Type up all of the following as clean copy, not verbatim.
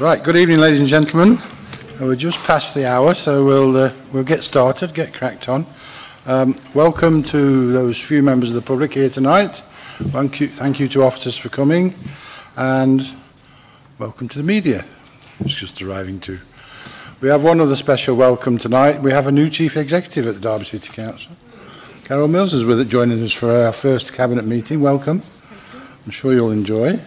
Right, good evening, ladies and gentlemen. We're just past the hour, so we'll get started, get cracked on. Welcome to those few members of the public here tonight. Thank you to officers for coming, and welcome to the media, who's just arriving too. We have one other special welcome tonight. We have a new Chief Executive at the Derby City Council. Carol Mills is with it, joining us for our first Cabinet meeting. Welcome. I'm sure you'll enjoy.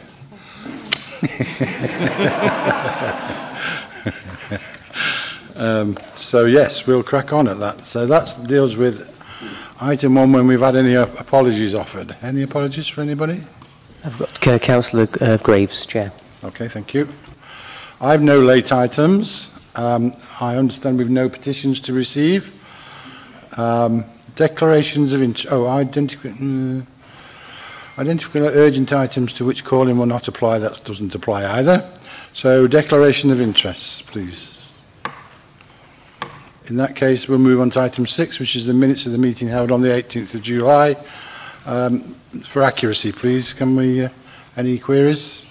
So yes, we'll crack on at that. So that deals with item 1 when we've had any apologies offered. Any apologies for anybody? I've got Councillor Graves, Chair. Okay, thank you. I have no late items. I understand we've no petitions to receive. Declarations of interest. Oh, identify urgent items to which calling will not apply. That doesn't apply either. So, declaration of interests, please. In that case, we'll move on to item 6, which is the minutes of the meeting held on the 18th of July. For accuracy, please, can we, any queries?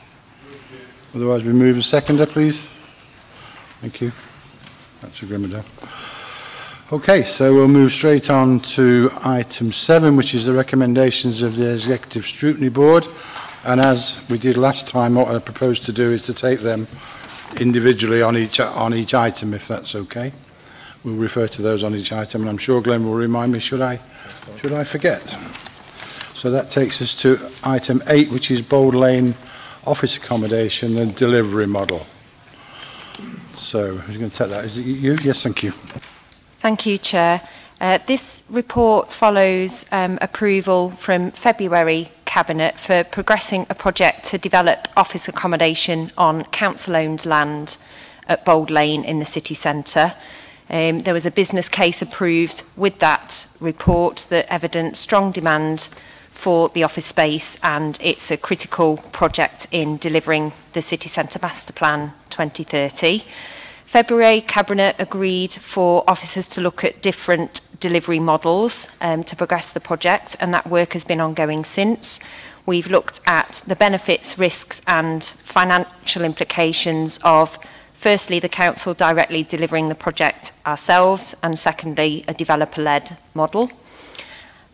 Otherwise, we move a seconder, please. Thank you. That's a Grimmer. Okay, so we'll move straight on to item 7, which is the recommendations of the Executive Scrutiny Board. And as we did last time, what I propose to do is to take them individually on each item, if that's okay. We'll refer to those on each item, and I'm sure Glenn will remind me, should I forget? So that takes us to item 8, which is Bold Lane office accommodation and delivery model. So who's going to take that? Is it you? Yes, thank you. Thank you, Chair. This report follows approval from February Cabinet for progressing a project to develop office accommodation on council-owned land at Bold Lane in the city centre. There was a business case approved with that report that evidenced strong demand for the office space, and it's a critical project in delivering the city centre master plan 2030. February Cabinet agreed for officers to look at different delivery models to progress the project, and that work has been ongoing since. We've looked at the benefits, risks and financial implications of, firstly, the council directly delivering the project ourselves, and secondly, a developer-led model.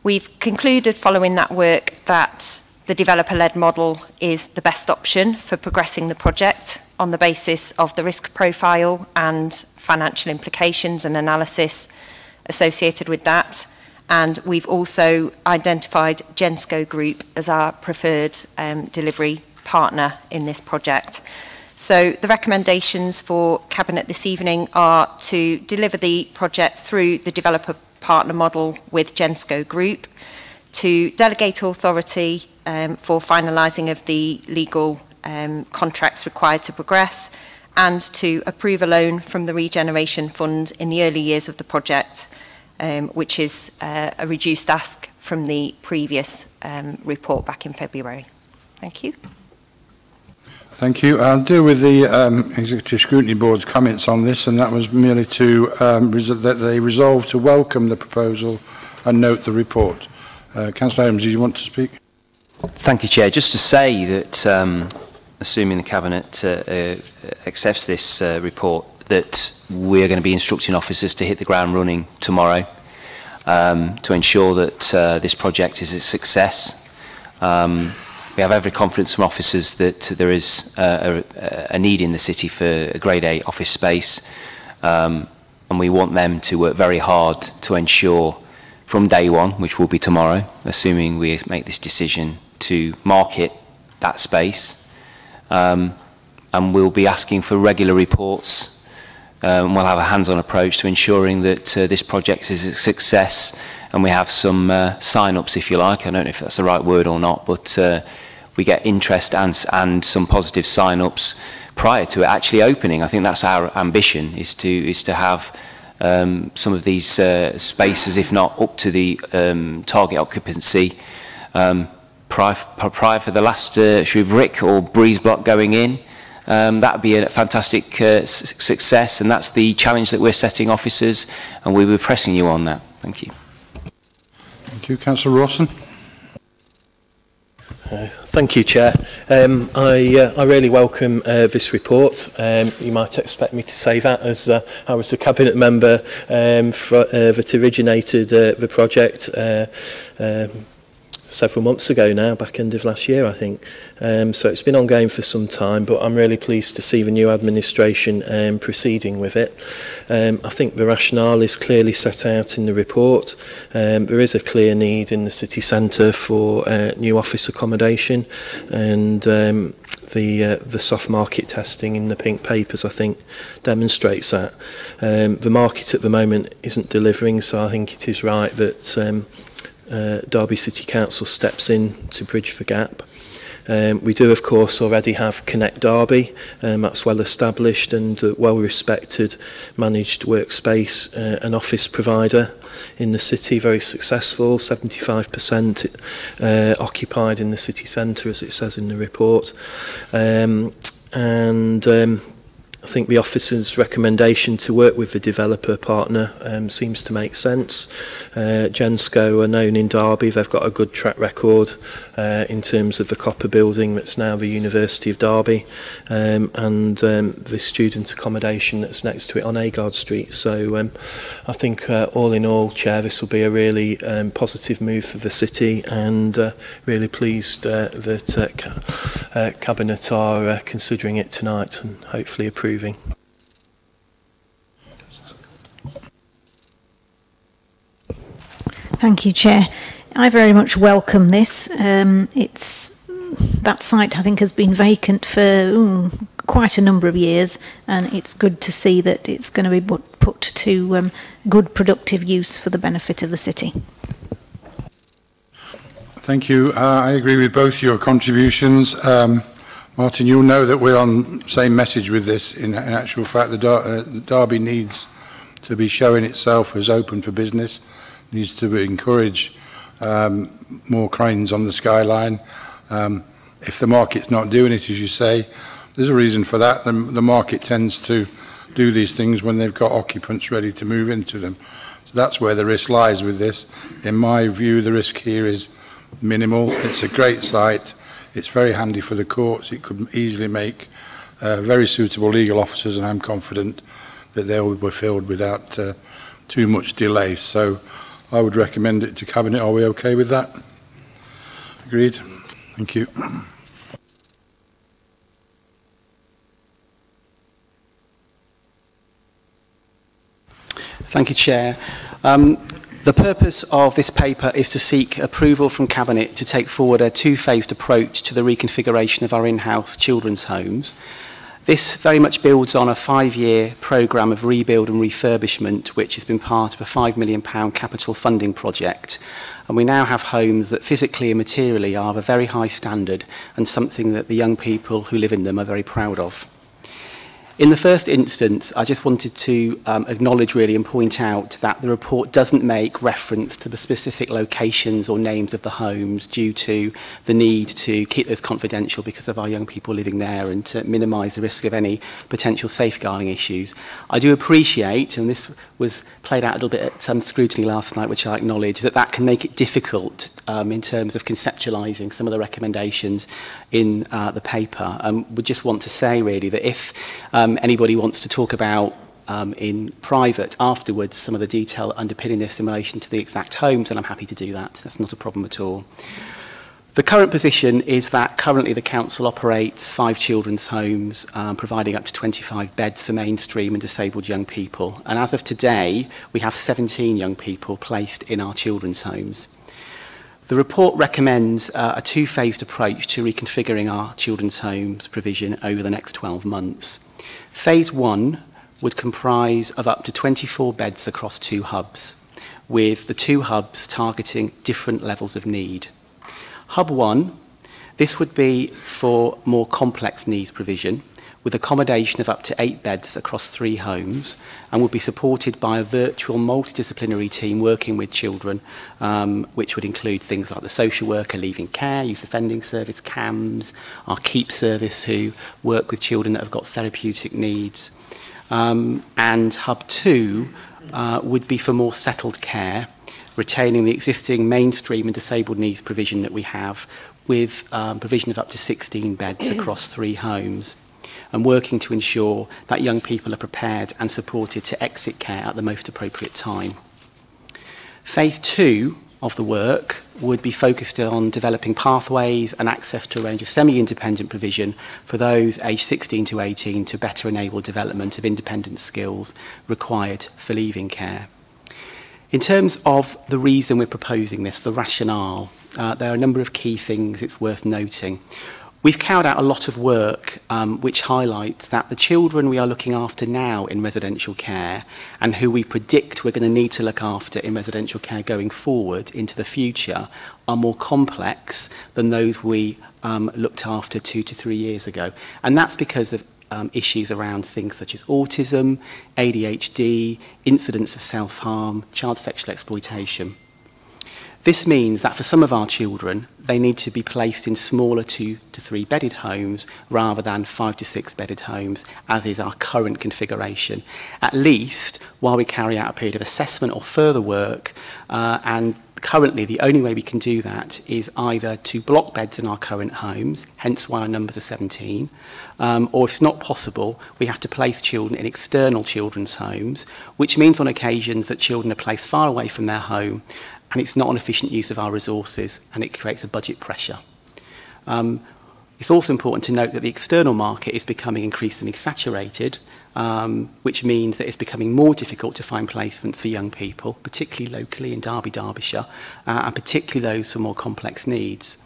We've concluded following that work that the developer-led model is the best option for progressing the project on the basis of the risk profile and financial implications and analysis associated with that. And we've also identified Gensco Group as our preferred delivery partner in this project. So the recommendations for Cabinet this evening are to deliver the project through the developer partner model with Gensco Group, to delegate authority for finalising of the legal contracts required to progress, and to approve a loan from the Regeneration Fund in the early years of the project, which is a reduced ask from the previous report back in February. Thank you. Thank you. I'll deal with the Executive Scrutiny Board's comments on this, and that was merely to that they resolved to welcome the proposal and note the report. Councillor Adams, do you want to speak? Thank you, Chair. Just to say that, assuming the Cabinet accepts this report, that we're going to be instructing officers to hit the ground running tomorrow to ensure that this project is a success. We have every confidence from officers that there is a need in the city for a Grade A office space, and we want them to work very hard to ensure from day one, which will be tomorrow, assuming we make this decision, to market that space. And we'll be asking for regular reports, and we'll have a hands-on approach to ensuring that this project is a success, and we have some sign-ups, if you like. I don't know if that's the right word or not, but we get interest and some positive sign-ups prior to it actually opening. I think that's our ambition, is to have some of these spaces, if not up to the target occupancy, prior for the last brick or breeze block going in. That would be a fantastic success, and that's the challenge that we're setting officers, and we'll be pressing you on that. Thank you. Thank you. Councillor Rawson. Thank you, Chair. I really welcome this report. You might expect me to say that as I was the Cabinet member that originated the project several months ago now, back end of last year, I think. So it's been ongoing for some time, but I'm really pleased to see the new administration proceeding with it. I think the rationale is clearly set out in the report. There is a clear need in the city centre for new office accommodation, and the soft market testing in the pink papers, I think, demonstrates that. The market at the moment isn't delivering, so I think it is right that Derby City Council steps in to bridge the gap. We do, of course, already have Connect Derby. That's well established and well respected managed workspace and office provider in the city, very successful, 75% occupied in the city centre, as it says in the report. I think the officer's recommendation to work with the developer partner seems to make sense. Gensco are known in Derby. They've got a good track record in terms of the copper building that's now the University of Derby, and the student accommodation that's next to it on Agard Street. So I think all in all, Chair, this will be a really positive move for the city, and really pleased that Cabinet are considering it tonight and hopefully approving. Thank you, Chair. I very much welcome this. That site, I think, has been vacant for quite a number of years, and it's good to see that it's going to be put to good, productive use for the benefit of the city. Thank you. I agree with both your contributions. Martin, you'll know that we're on the same message with this. In actual fact, the Derby needs to be showing itself as open for business, needs to encourage more cranes on the skyline. If the market's not doing it, as you say, there's a reason for that. The market tends to do these things when they've got occupants ready to move into them. So that's where the risk lies with this. In my view, the risk here is minimal. It's a great site. It's very handy for the courts. It could easily make very suitable legal officers, and I'm confident that they will be filled without too much delay. So I would recommend it to Cabinet. Are we okay with that? Agreed? Thank you. Thank you, Chair. The purpose of this paper is to seek approval from Cabinet to take forward a two-phased approach to the reconfiguration of our in-house children's homes. This very much builds on a 5-year programme of rebuild and refurbishment, which has been part of a £5 million capital funding project. And we now have homes that physically and materially are of a very high standard, and something that the young people who live in them are very proud of. In the first instance, I just wanted to acknowledge really and point out that the report doesn't make reference to the specific locations or names of the homes due to the need to keep those confidential because of our young people living there and to minimise the risk of any potential safeguarding issues. I do appreciate, and this was played out a little bit at some scrutiny last night, which I acknowledge, that can make it difficult in terms of conceptualising some of the recommendations in the paper. We just want to say really that if anybody wants to talk about in private afterwards some of the detail underpinning this in relation to the exact homes, then I'm happy to do that. That's not a problem at all. The current position is that currently the council operates 5 children's homes, providing up to 25 beds for mainstream and disabled young people. And as of today, we have 17 young people placed in our children's homes. The report recommends a two-phased approach to reconfiguring our children's homes provision over the next 12 months. Phase 1 would comprise of up to 24 beds across 2 hubs, with the 2 hubs targeting different levels of need. Hub 1, this would be for more complex needs provision, with accommodation of up to 8 beds across 3 homes, and will be supported by a virtual multidisciplinary team working with children, which would include things like the social worker leaving care, youth offending service, CAMS, our KEEP service who work with children that have got therapeutic needs. And Hub 2 would be for more settled care, retaining the existing mainstream and disabled needs provision that we have, with provision of up to 16 beds across 3 homes, and working to ensure that young people are prepared and supported to exit care at the most appropriate time. Phase 2 of the work would be focused on developing pathways and access to a range of semi-independent provision for those aged 16 to 18 to better enable development of independent skills required for leaving care. In terms of the reason we're proposing this, the rationale, there are a number of key things it's worth noting. We've carried out a lot of work which highlights that the children we are looking after now in residential care and who we predict we're going to need to look after in residential care going forward into the future are more complex than those we looked after 2 to 3 years ago. And that's because of issues around things such as autism, ADHD, incidents of self-harm, child sexual exploitation. This means that for some of our children, they need to be placed in smaller 2 to 3 bedded homes rather than 5 to 6 bedded homes, as is our current configuration, at least while we carry out a period of assessment or further work. And currently, the only way we can do that is either to block beds in our current homes, hence why our numbers are 17, or if it's not possible, we have to place children in external children's homes, which means on occasions that children are placed far away from their home, and it's not an efficient use of our resources, and it creates a budget pressure. It's also important to note that the external market is becoming increasingly saturated, which means that it's becoming more difficult to find placements for young people, particularly locally in Derby, Derbyshire, and particularly those with more complex needs.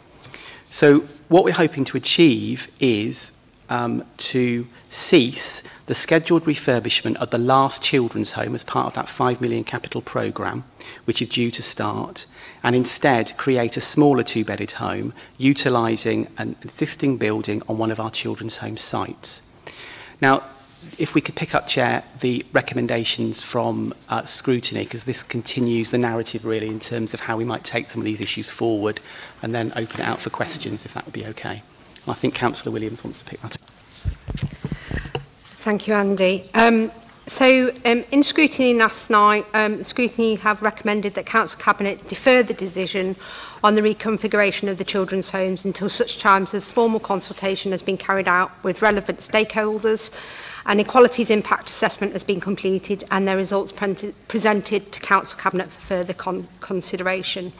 So what we're hoping to achieve is to cease the scheduled refurbishment of the last children's home as part of that £5 million capital programme, which is due to start, and instead create a smaller 2-bedded home utilising an existing building on one of our children's home sites. Now, if we could pick up, Chair, the recommendations from scrutiny, because this continues the narrative really in terms of how we might take some of these issues forward, and then open it out for questions, if that would be okay. I think Councillor Williams wants to pick that up. Thank you, Andy. In scrutiny last night, scrutiny have recommended that Council Cabinet defer the decision on the reconfiguration of the children's homes until such times as formal consultation has been carried out with relevant stakeholders, an equalities impact assessment has been completed, and their results presented to Council Cabinet for further consideration.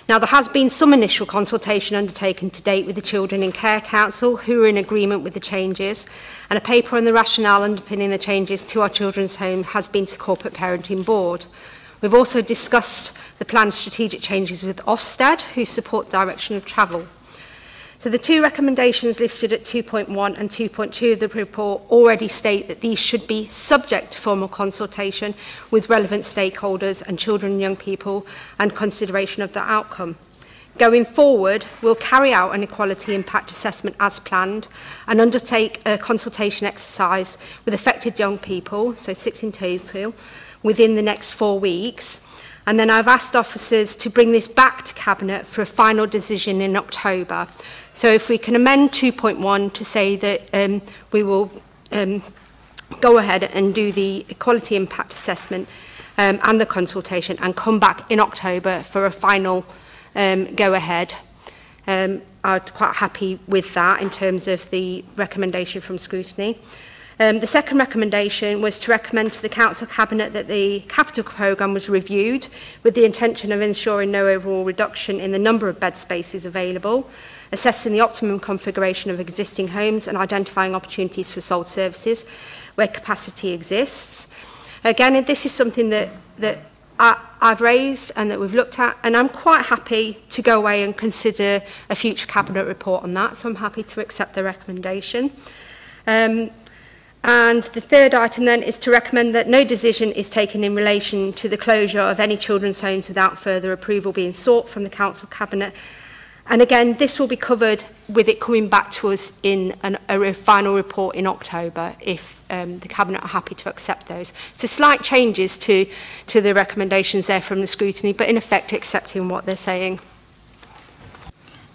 Now, there has been some initial consultation undertaken to date with the Children in Care Council, who are in agreement with the changes, and a paper on the rationale underpinning the changes to our children's home has been to the Corporate Parenting Board. We've also discussed the planned strategic changes with Ofsted, who support direction of travel. So the 2 recommendations listed at 2.1 and 2.2 of the report already state that these should be subject to formal consultation with relevant stakeholders and children and young people and consideration of the outcome. Going forward, we'll carry out an equality impact assessment as planned and undertake a consultation exercise with affected young people, so 6 in total, within the next 4 weeks. And then I've asked officers to bring this back to Cabinet for a final decision in October. So if we can amend 2.1 to say that we will go ahead and do the equality impact assessment and the consultation and come back in October for a final go ahead. I'm quite happy with that in terms of the recommendation from scrutiny. The second recommendation was to recommend to the Council Cabinet that the capital programme was reviewed with the intention of ensuring no overall reduction in the number of bed spaces available, assessing the optimum configuration of existing homes and identifying opportunities for sold services where capacity exists. Again, this is something that I've raised and that we've looked at, and I'm quite happy to go away and consider a future Cabinet report on that, so I'm happy to accept the recommendation. And the third item then is to recommend that no decision is taken in relation to the closure of any children's homes without further approval being sought from the Council Cabinet. And again, this will be covered with it coming back to us in a final report in October if the Cabinet are happy to accept those. So slight changes to the recommendations there from the scrutiny, but in effect accepting what they're saying.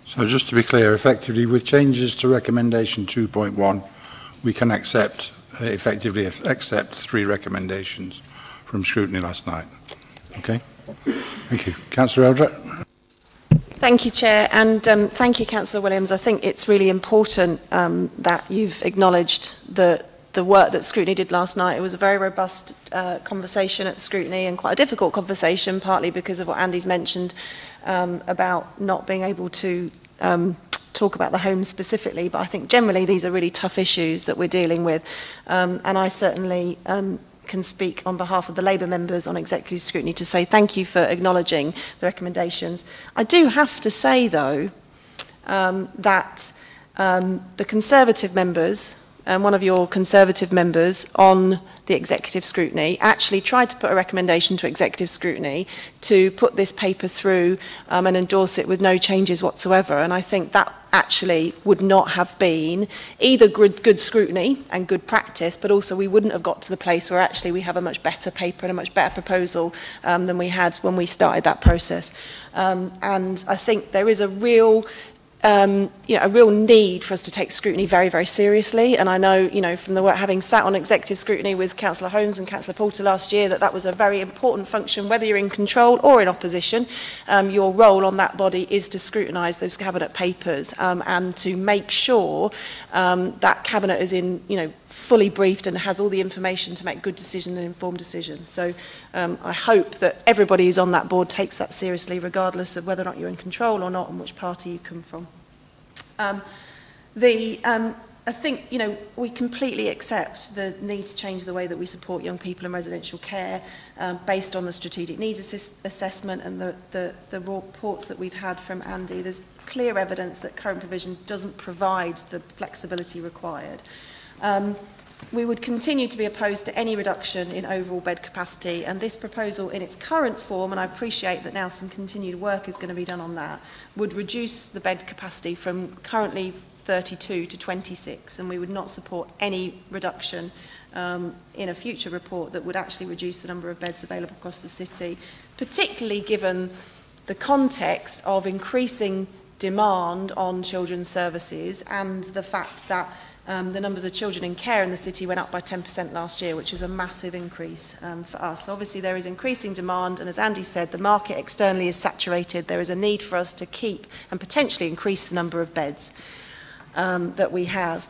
So just to be clear, effectively with changes to recommendation 2.1, we can effectively accept 3 recommendations from scrutiny last night. Okay? Thank you. Councillor Eldred. Thank you, Chair, and thank you, Councillor Williams. I think it's really important that you've acknowledged the work that Scrutiny did last night. It was a very robust conversation at Scrutiny, and quite a difficult conversation, partly because of what Andy's mentioned about not being able to talk about the homes specifically, but I think generally these are really tough issues that we're dealing with, and I certainly can speak on behalf of the Labour members on executive scrutiny to say thank you for acknowledging the recommendations. I do have to say, though, that the Conservative members, and one of your Conservative members on the executive scrutiny actually tried to put a recommendation to executive scrutiny to put this paper through and endorse it with no changes whatsoever. And I think that actually would not have been either good scrutiny and good practice, but also we wouldn't have got to the place where actually we have a much better paper and a much better proposal than we had when we started that process. And I think there is a real a real need for us to take scrutiny very, very seriously. And I know, from the work, having sat on executive scrutiny with Councillor Holmes and Councillor Porter last year, that was a very important function, whether you're in control or in opposition. Your role on that body is to scrutinise those cabinet papers and to make sure that cabinet is fully briefed and has all the information to make good decisions and informed decisions. So I hope that everybody who's on that board takes that seriously, regardless of whether or not you're in control or not and which party you come from. I think, we completely accept the need to change the way that we support young people in residential care based on the strategic needs assessment and the reports that we've had from Andy. There's clear evidence that current provision doesn't provide the flexibility required. We would continue to be opposed to any reduction in overall bed capacity, and this proposal in its current form, and I appreciate that now some continued work is going to be done on that, would reduce the bed capacity from currently 32 to 26, and we would not support any reduction in a future report that would actually reduce the number of beds available across the city, particularly given the context of increasing demand on children's services and the fact that the numbers of children in care in the city went up by 10% last year, which is a massive increase for us. Obviously, there is increasing demand, and as Andy said, the market externally is saturated. There is a need for us to keep and potentially increase the number of beds that we have.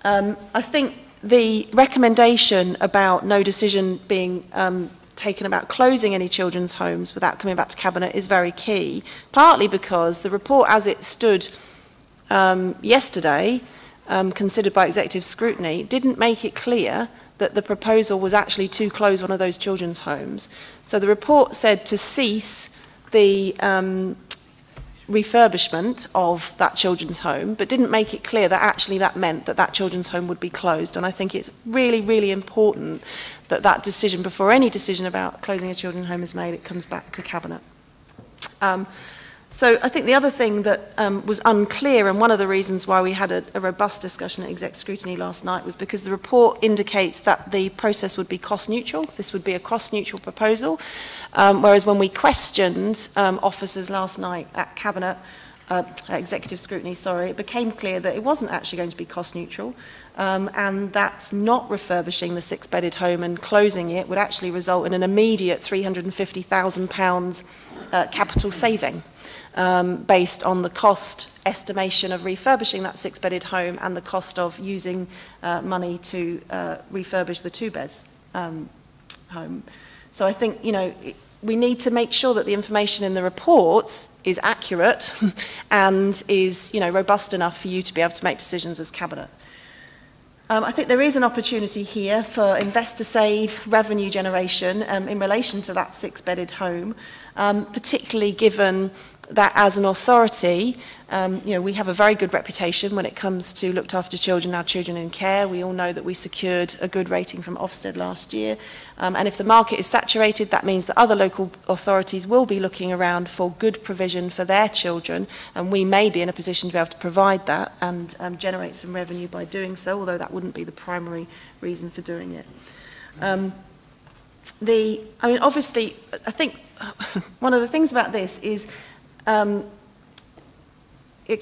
I think the recommendation about no decision being taken about closing any children's homes without coming back to Cabinet is very key, partly because the report as it stood yesterday, considered by executive scrutiny, didn't make it clear that the proposal was actually to close one of those children's homes. So the report said to cease the refurbishment of that children's home, but didn't make it clear that actually that meant that that children's home would be closed. And I think it's really, really important that that decision, before any decision about closing a children's home is made, it comes back to Cabinet. So I think the other thing that was unclear, and one of the reasons why we had a robust discussion at exec scrutiny last night, was because the report indicates that the process would be cost neutral. This would be a cost neutral proposal, whereas when we questioned officers last night at Cabinet, executive scrutiny, it became clear that it wasn't actually going to be cost neutral, and that's not refurbishing the 6-bedded home and closing it would actually result in an immediate £350,000 capital saving. Based on the cost estimation of refurbishing that 6-bedded home and the cost of using money to refurbish the 2-beds home. So I think, we need to make sure that the information in the reports is accurate and is, robust enough for you to be able to make decisions as Cabinet. I think there is an opportunity here for investor save revenue generation in relation to that 6-bedded home, particularly given that as an authority, we have a very good reputation when it comes to looked after children, our children in care. We all know that we secured a good rating from Ofsted last year. And if the market is saturated, that means that other local authorities will be looking around for good provision for their children. And we may be in a position to be able to provide that and generate some revenue by doing so, although that wouldn't be the primary reason for doing it. Obviously, I think one of the things about this is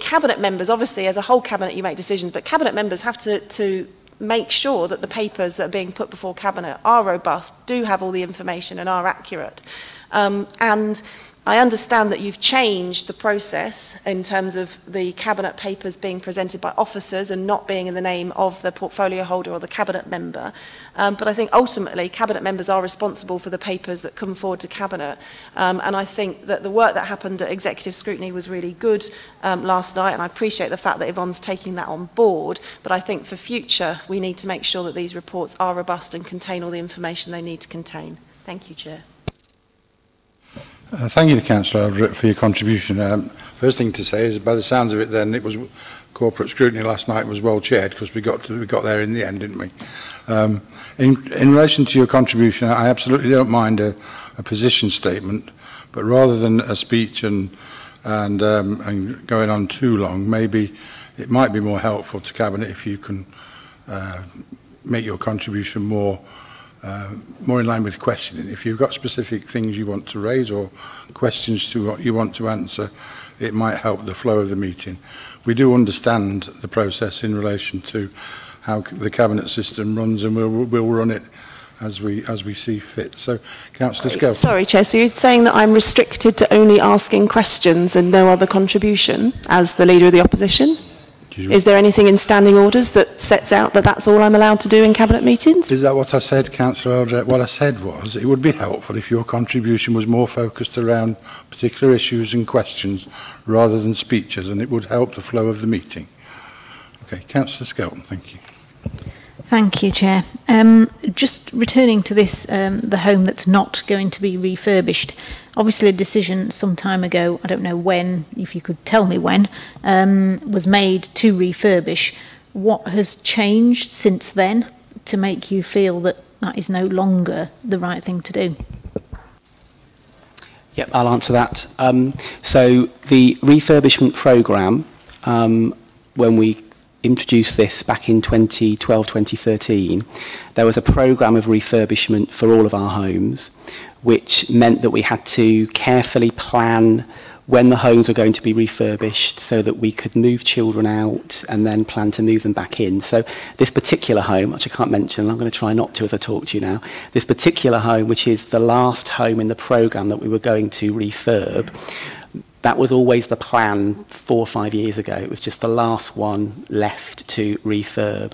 Cabinet members, obviously as a whole Cabinet you make decisions, but Cabinet members have to make sure that the papers that are being put before Cabinet are robust, do have all the information and are accurate. And I understand that you've changed the process in terms of the Cabinet papers being presented by officers and not being in the name of the portfolio holder or the Cabinet member. But I think ultimately Cabinet members are responsible for the papers that come forward to Cabinet. And I think that the work that happened at executive scrutiny was really good last night, and I appreciate the fact that Yvonne's taking that on board. But I think for future, we need to make sure that these reports are robust and contain all the information they need to contain. Thank you, Chair. Thank you, Councillor Eldred, for your contribution. First thing to say is, by the sounds of it, then it was corporate scrutiny last night was well chaired, because we got there in the end, didn't we? In relation to your contribution, I absolutely don't mind a position statement, but rather than a speech and going on too long, maybe it might be more helpful to Cabinet if you can make your contribution more in line with questioning. If you've got specific things you want to raise or questions to what you want to answer, it might help the flow of the meeting. We do understand the process in relation to how the Cabinet system runs, and we'll run it as we see fit. So, Councillor Skelton. Sorry, Chair, so you're saying that I'm restricted to only asking questions and no other contribution as the Leader of the Opposition? Is there anything in standing orders that sets out that that's all I'm allowed to do in Cabinet meetings? Is that what I said, Councillor Eldred? What I said was it would be helpful if your contribution was more focused around particular issues and questions rather than speeches, and it would help the flow of the meeting. Okay, Councillor Skelton, thank you. Thank you, Chair. Just returning to this, the home that's not going to be refurbished. Obviously, a decision some time ago, I don't know when, if you could tell me when, was made to refurbish. What has changed since then to make you feel that that is no longer the right thing to do? Yep, I'll answer that. So the refurbishment programme, when we introduced this back in 2012, 2013, there was a programme of refurbishment for all of our homes, which meant that we had to carefully plan when the homes were going to be refurbished so that we could move children out and then plan to move them back in. So this particular home, which I can't mention, I'm going to try not to as I talk to you now, this particular home, which is the last home in the programme that we were going to refurb, that was always the plan 4 or 5 years ago. It was just the last one left to refurb.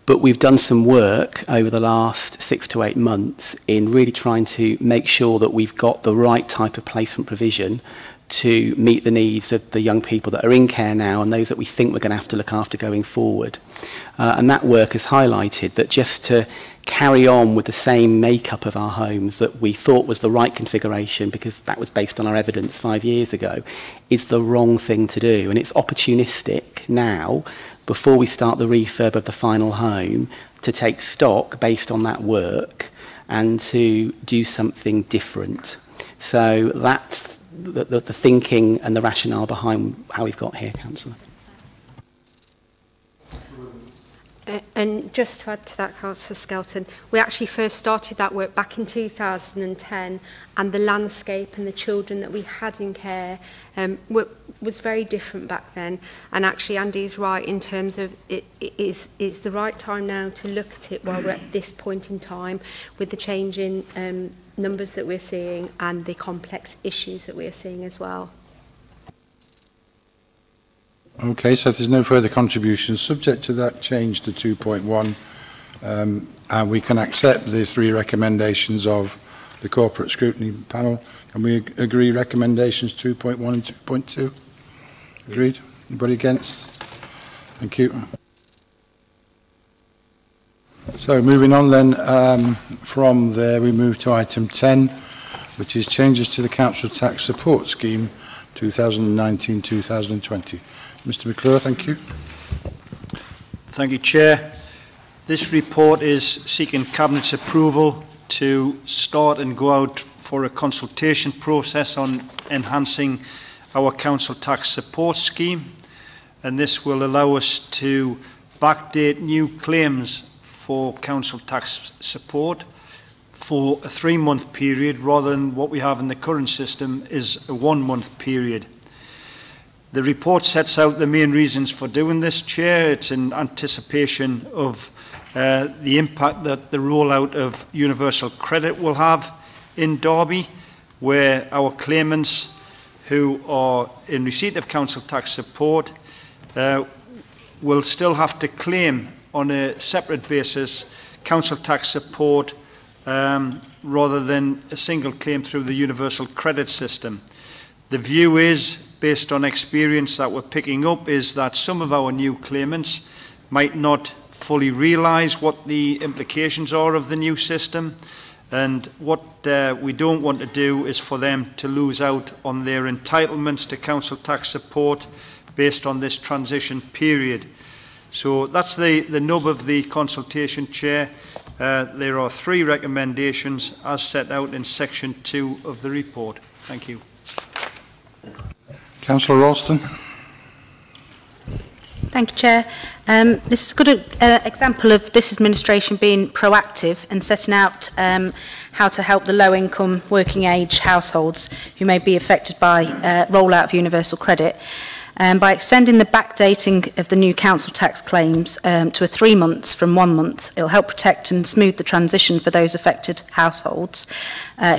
But we've done some work over the last 6 to 8 months in really trying to make sure that we've got the right type of placement provision to meet the needs of the young people that are in care now and those that we think we're going to have to look after going forward. And that work has highlighted that just to carry on with the same makeup of our homes that we thought was the right configuration, because that was based on our evidence 5 years ago, is the wrong thing to do. And it's opportunistic now, before we start the refurb of the final home, to take stock based on that work and to do something different. So that's the thinking and the rationale behind how we've got here, Councillor. And just to add to that, Councillor Skelton, we actually first started that work back in 2010, and the landscape and the children that we had in care was very different back then. And actually, Andy's right in terms of it is the right time now to look at it while we're at this point in time with the change in numbers that we're seeing and the complex issues that we're seeing as well. Okay, so if there's no further contributions, subject to that change to 2.1, and we can accept the 3 recommendations of the corporate scrutiny panel. Can we agree recommendations 2.1 and 2.2? Agreed? Anybody against? Thank you. So moving on then, from there we move to item 10, which is changes to the Council Tax Support Scheme 2019-2020. Mr. McClure, thank you. Thank you, Chair. This report is seeking Cabinet's approval to start and go out for a consultation process on enhancing our Council Tax Support Scheme, and this will allow us to backdate new claims for Council Tax support for a 3-month period rather than what we have in the current system is a 1-month period. The report sets out the main reasons for doing this, Chair. It's in anticipation of the impact that the rollout of universal credit will have in Derby. where our claimants who are in receipt of council tax support will still have to claim on a separate basis council tax support rather than a single claim through the universal credit system. The view is, based on experience that we're picking up, is that some of our new claimants might not fully realise what the implications are of the new system, and what we don't want to do is for them to lose out on their entitlements to council tax support based on this transition period. So that's the nub of the consultation, Chair. There are 3 recommendations as set out in section 2 of the report. Thank you. Councillor Ralston. Thank you, Chair. This is a good example of this administration being proactive and setting out how to help the low-income working age households who may be affected by rollout of universal credit. By extending the backdating of the new council tax claims to 3 months from 1 month, it will help protect and smooth the transition for those affected households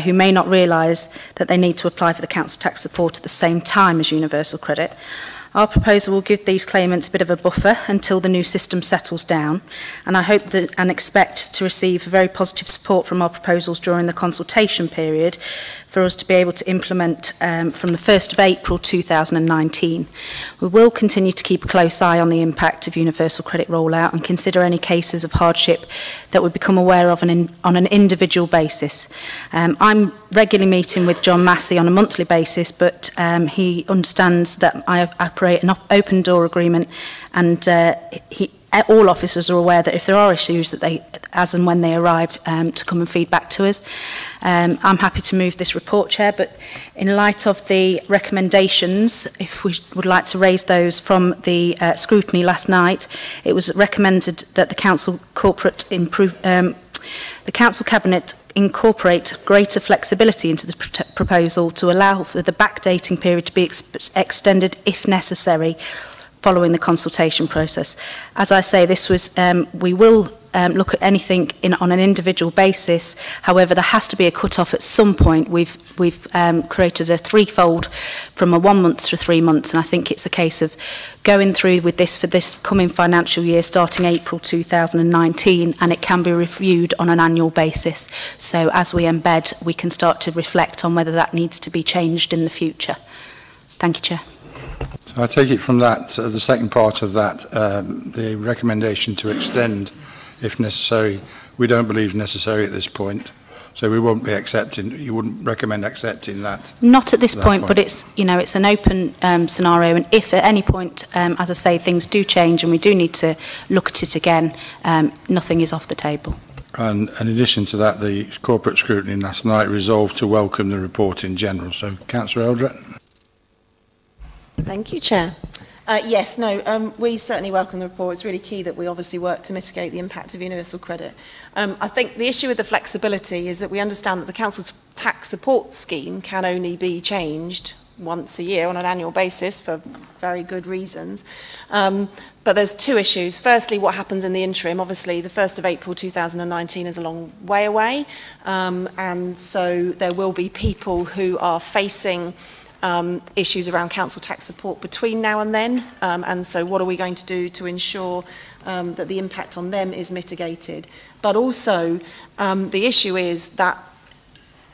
who may not realise that they need to apply for the council tax support at the same time as universal credit. Our proposal will give these claimants a bit of a buffer until the new system settles down, and I hope that and expect to receive very positive support from our proposals during the consultation period for us to be able to implement from the 1st of April 2019. We will continue to keep a close eye on the impact of universal credit rollout and consider any cases of hardship that we become aware of on an individual basis. I'm regularly meeting with John Massey on a monthly basis, but he understands that I operate an open door agreement, and all officers are aware that if there are issues that they, as and when they arrive, to come and feed back to us. I'm happy to move this report, Chair, but in light of the recommendations, if we would like to raise those from the scrutiny last night, it was recommended that the Council Cabinet incorporate greater flexibility into the proposal to allow for the backdating period to be extended if necessary following the consultation process. As I say, this was we will look at anything on an individual basis. However, there has to be a cut-off at some point. We've created a threefold from a 1 month to 3 months, and I think it's a case of going through with this for this coming financial year starting April 2019, and it can be reviewed on an annual basis. So as we embed, we can start to reflect on whether that needs to be changed in the future. Thank you, Chair. So I take it from that, the second part of that, the recommendation to extend, if necessary, we don't believe necessary at this point. So we won't be accepting, you wouldn't recommend accepting that? Not at this point, but it's, you know, it's an open scenario, and if at any point, as I say, things do change and we do need to look at it again, nothing is off the table. And in addition to that, the corporate scrutiny last night resolved to welcome the report in general. So, Councillor Eldred. Thank you, Chair. Yes, no, we certainly welcome the report. It's really key that we obviously work to mitigate the impact of universal credit. I think the issue with the flexibility is that we understand that the council tax support scheme can only be changed once a year on an annual basis for very good reasons. But there's two issues. Firstly, what happens in the interim? Obviously, the 1st of April 2019 is a long way away. And so there will be people who are facing issues around council tax support between now and then, and so what are we going to do to ensure that the impact on them is mitigated? But also the issue is that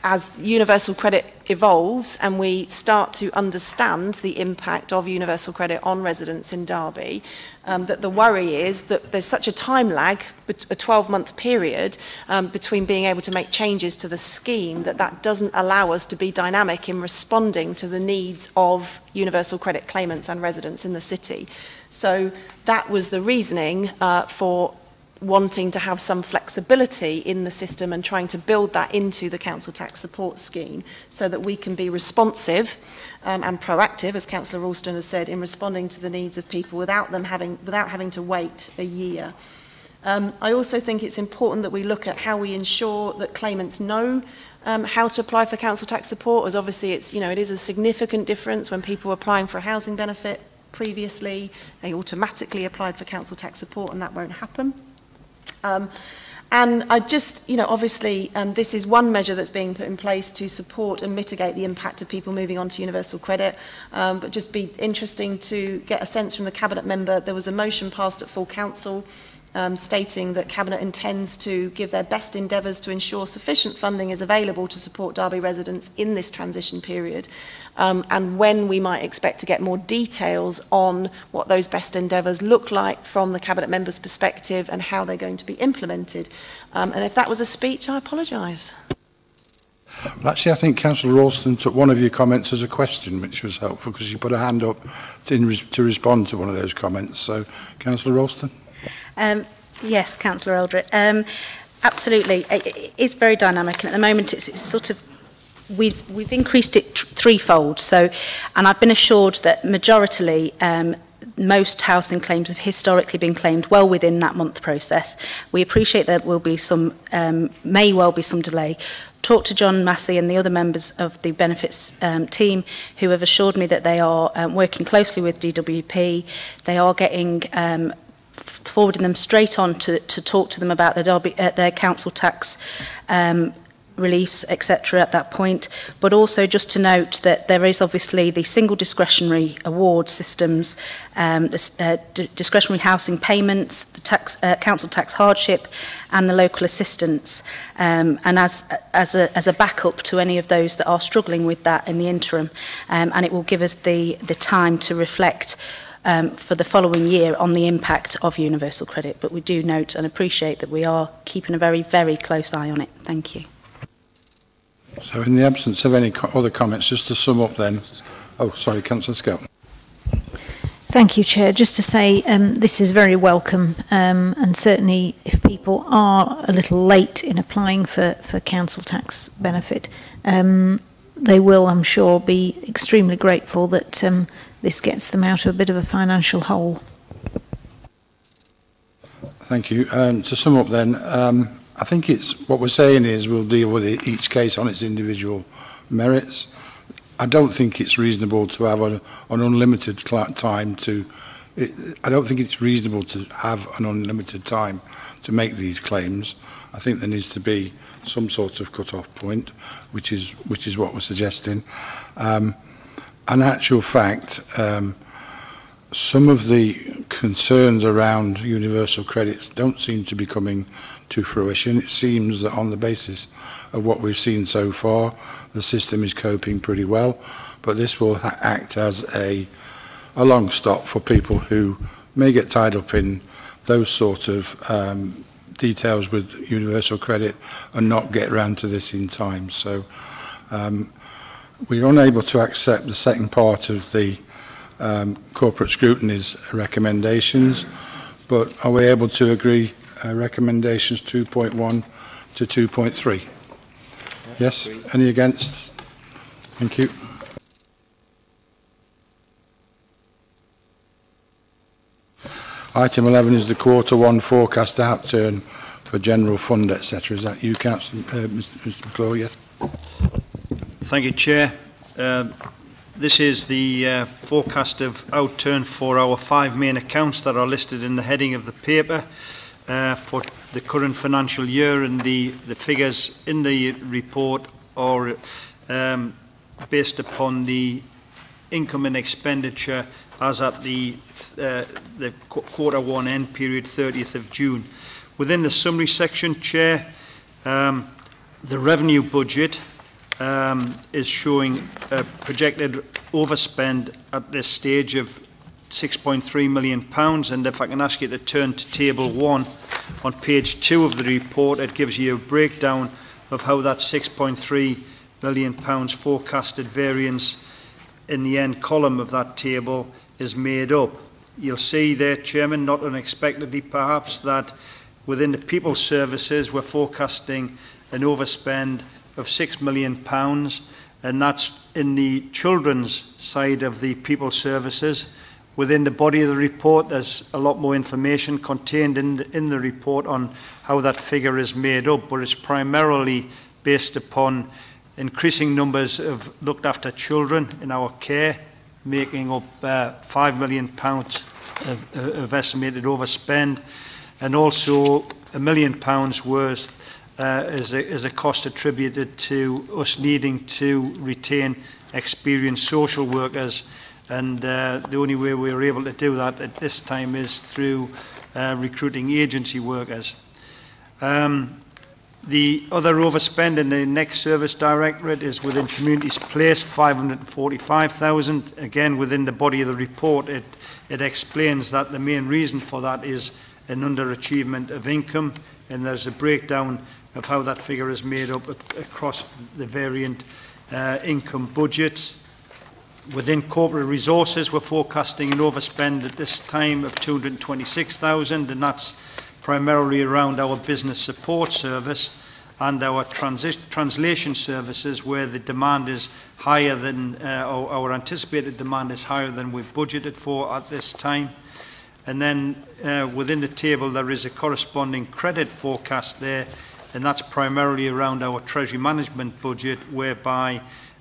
as universal credit evolves and we start to understand the impact of universal credit on residents in Derby, that the worry is that there's such a time lag, a 12-month period, between being able to make changes to the scheme that doesn't allow us to be dynamic in responding to the needs of universal credit claimants and residents in the city. So that was the reasoning for wanting to have some flexibility in the system and trying to build that into the council tax support scheme so that we can be responsive and proactive, as Councillor Ralston has said, in responding to the needs of people without having to wait a year. I also think it's important that we look at how we ensure that claimants know how to apply for council tax support, as obviously it's, you know, it is a significant difference when people are applying for a housing benefit previously, they automatically applied for council tax support and that won't happen. And I just, obviously this is one measure that's being put in place to support and mitigate the impact of people moving on to universal credit. But just be interesting to get a sense from the Cabinet member. There was a motion passed at full council stating that Cabinet intends to give their best endeavours to ensure sufficient funding is available to support Derby residents in this transition period, and when we might expect to get more details on what those best endeavours look like from the Cabinet member's perspective and how they're going to be implemented. And if that was a speech, I apologise. Well, actually, I think Councillor Ralston took one of your comments as a question, which was helpful because she put her hand up to respond to one of those comments. So, Councillor Ralston. Yes, Councillor Eldred. Absolutely, it is very dynamic, and at the moment it's sort of we've increased it threefold. So, and I've been assured that majoritarily most housing claims have historically been claimed well within that month process. We appreciate there will be some, may well be some delay. Talked to John Massey and the other members of the benefits team who have assured me that they are working closely with DWP. They are getting forwarding them straight on to talk to them about their council tax reliefs, etc. at that point. But also just to note that there is obviously the single discretionary award systems, discretionary housing payments, the council tax hardship, and the local assistance. And as a backup to any of those that are struggling with that in the interim, and it will give us the time to reflect for the following year on the impact of universal credit. But we do note and appreciate that we are keeping a very, very close eye on it. Thank you. So in the absence of any other comments, just to sum up then. Oh, sorry, Councillor Skelton. Thank you, Chair. Just to say this is very welcome, and certainly if people are a little late in applying for council tax benefit, they will, I'm sure, be extremely grateful that this gets them out of a bit of a financial hole. Thank you. To sum up then, I think it's what we're saying is we'll deal with each case on its individual merits. I don't think it's reasonable to have an unlimited time to. I don't think it's reasonable to have an unlimited time to make these claims. I think there needs to be some sort of cut-off point, which is what we're suggesting. In actual fact, some of the concerns around universal credits don't seem to be coming to fruition. It seems that on the basis of what we've seen so far, the system is coping pretty well, but this will act as a long stop for people who may get tied up in those sort of details with universal credit and not get around to this in time. So we're unable to accept the second part of the corporate scrutiny's recommendations, but are we able to agree recommendations 2.1 to 2.3? Yes? Any against? Thank you. Item 11 is the Q1 forecast outturn for general fund, etc. Is that you, Councillor, Mr. McClure? Yes. Thank you, Chair. This is the forecast of outturn for our 5 main accounts that are listed in the heading of the paper for the current financial year, and the figures in the report are based upon the income and expenditure as at the Q1 end period, 30th of June. Within the summary section, Chair, the revenue budget is showing a projected overspend at this stage of £6.3 million, and if I can ask you to turn to table 1 on page 2 of the report, it gives you a breakdown of how that £6.3 million forecasted variance in the end column of that table is made up. You'll see there, Chairman, not unexpectedly perhaps, that within the people services we're forecasting an overspend of £6 million, and that's in the children's side of the people services. Within the body of the report there's a lot more information contained in the report on how that figure is made up, but it's primarily based upon increasing numbers of looked after children in our care, making up £5 million of estimated overspend, and also £1 million worth is a cost attributed to us needing to retain experienced social workers, and the only way we were able to do that at this time is through recruiting agency workers. The other overspend in the next service directorate is within Communities Place, 545,000. Again, within the body of the report, it explains that the main reason for that is an underachievement of income, and there's a breakdown of how that figure is made up across the variant income budgets. Within corporate resources, we're forecasting an overspend at this time of 226,000, and that's primarily around our business support service and our translation services, where the demand is higher than, our anticipated demand is higher than we've budgeted for at this time. And then within the table there is a corresponding credit forecast there, and that's primarily around our treasury management budget, whereby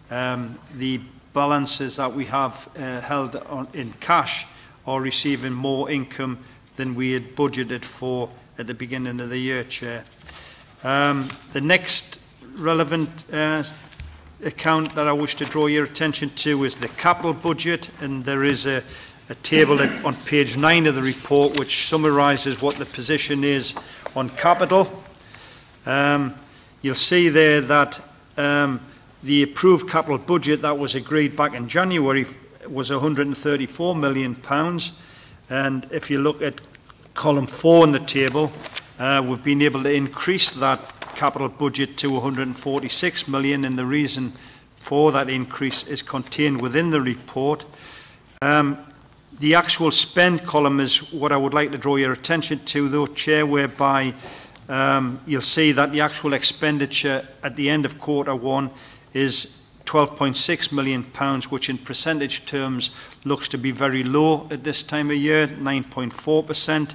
the balances that we have held in cash are receiving more income than we had budgeted for at the beginning of the year, Chair. The next relevant account that I wish to draw your attention to is the capital budget, and there is a table on page 9 of the report which summarises what the position is on capital. You'll see there that the approved capital budget that was agreed back in January was £134 million, and if you look at column 4 in the table, we've been able to increase that capital budget to 146 million, and the reason for that increase is contained within the report. The actual spend column is what I would like to draw your attention to, though, Chair, whereby you'll see that the actual expenditure at the end of Q1 is £12.6 million, which in percentage terms looks to be very low at this time of year, 9.4%.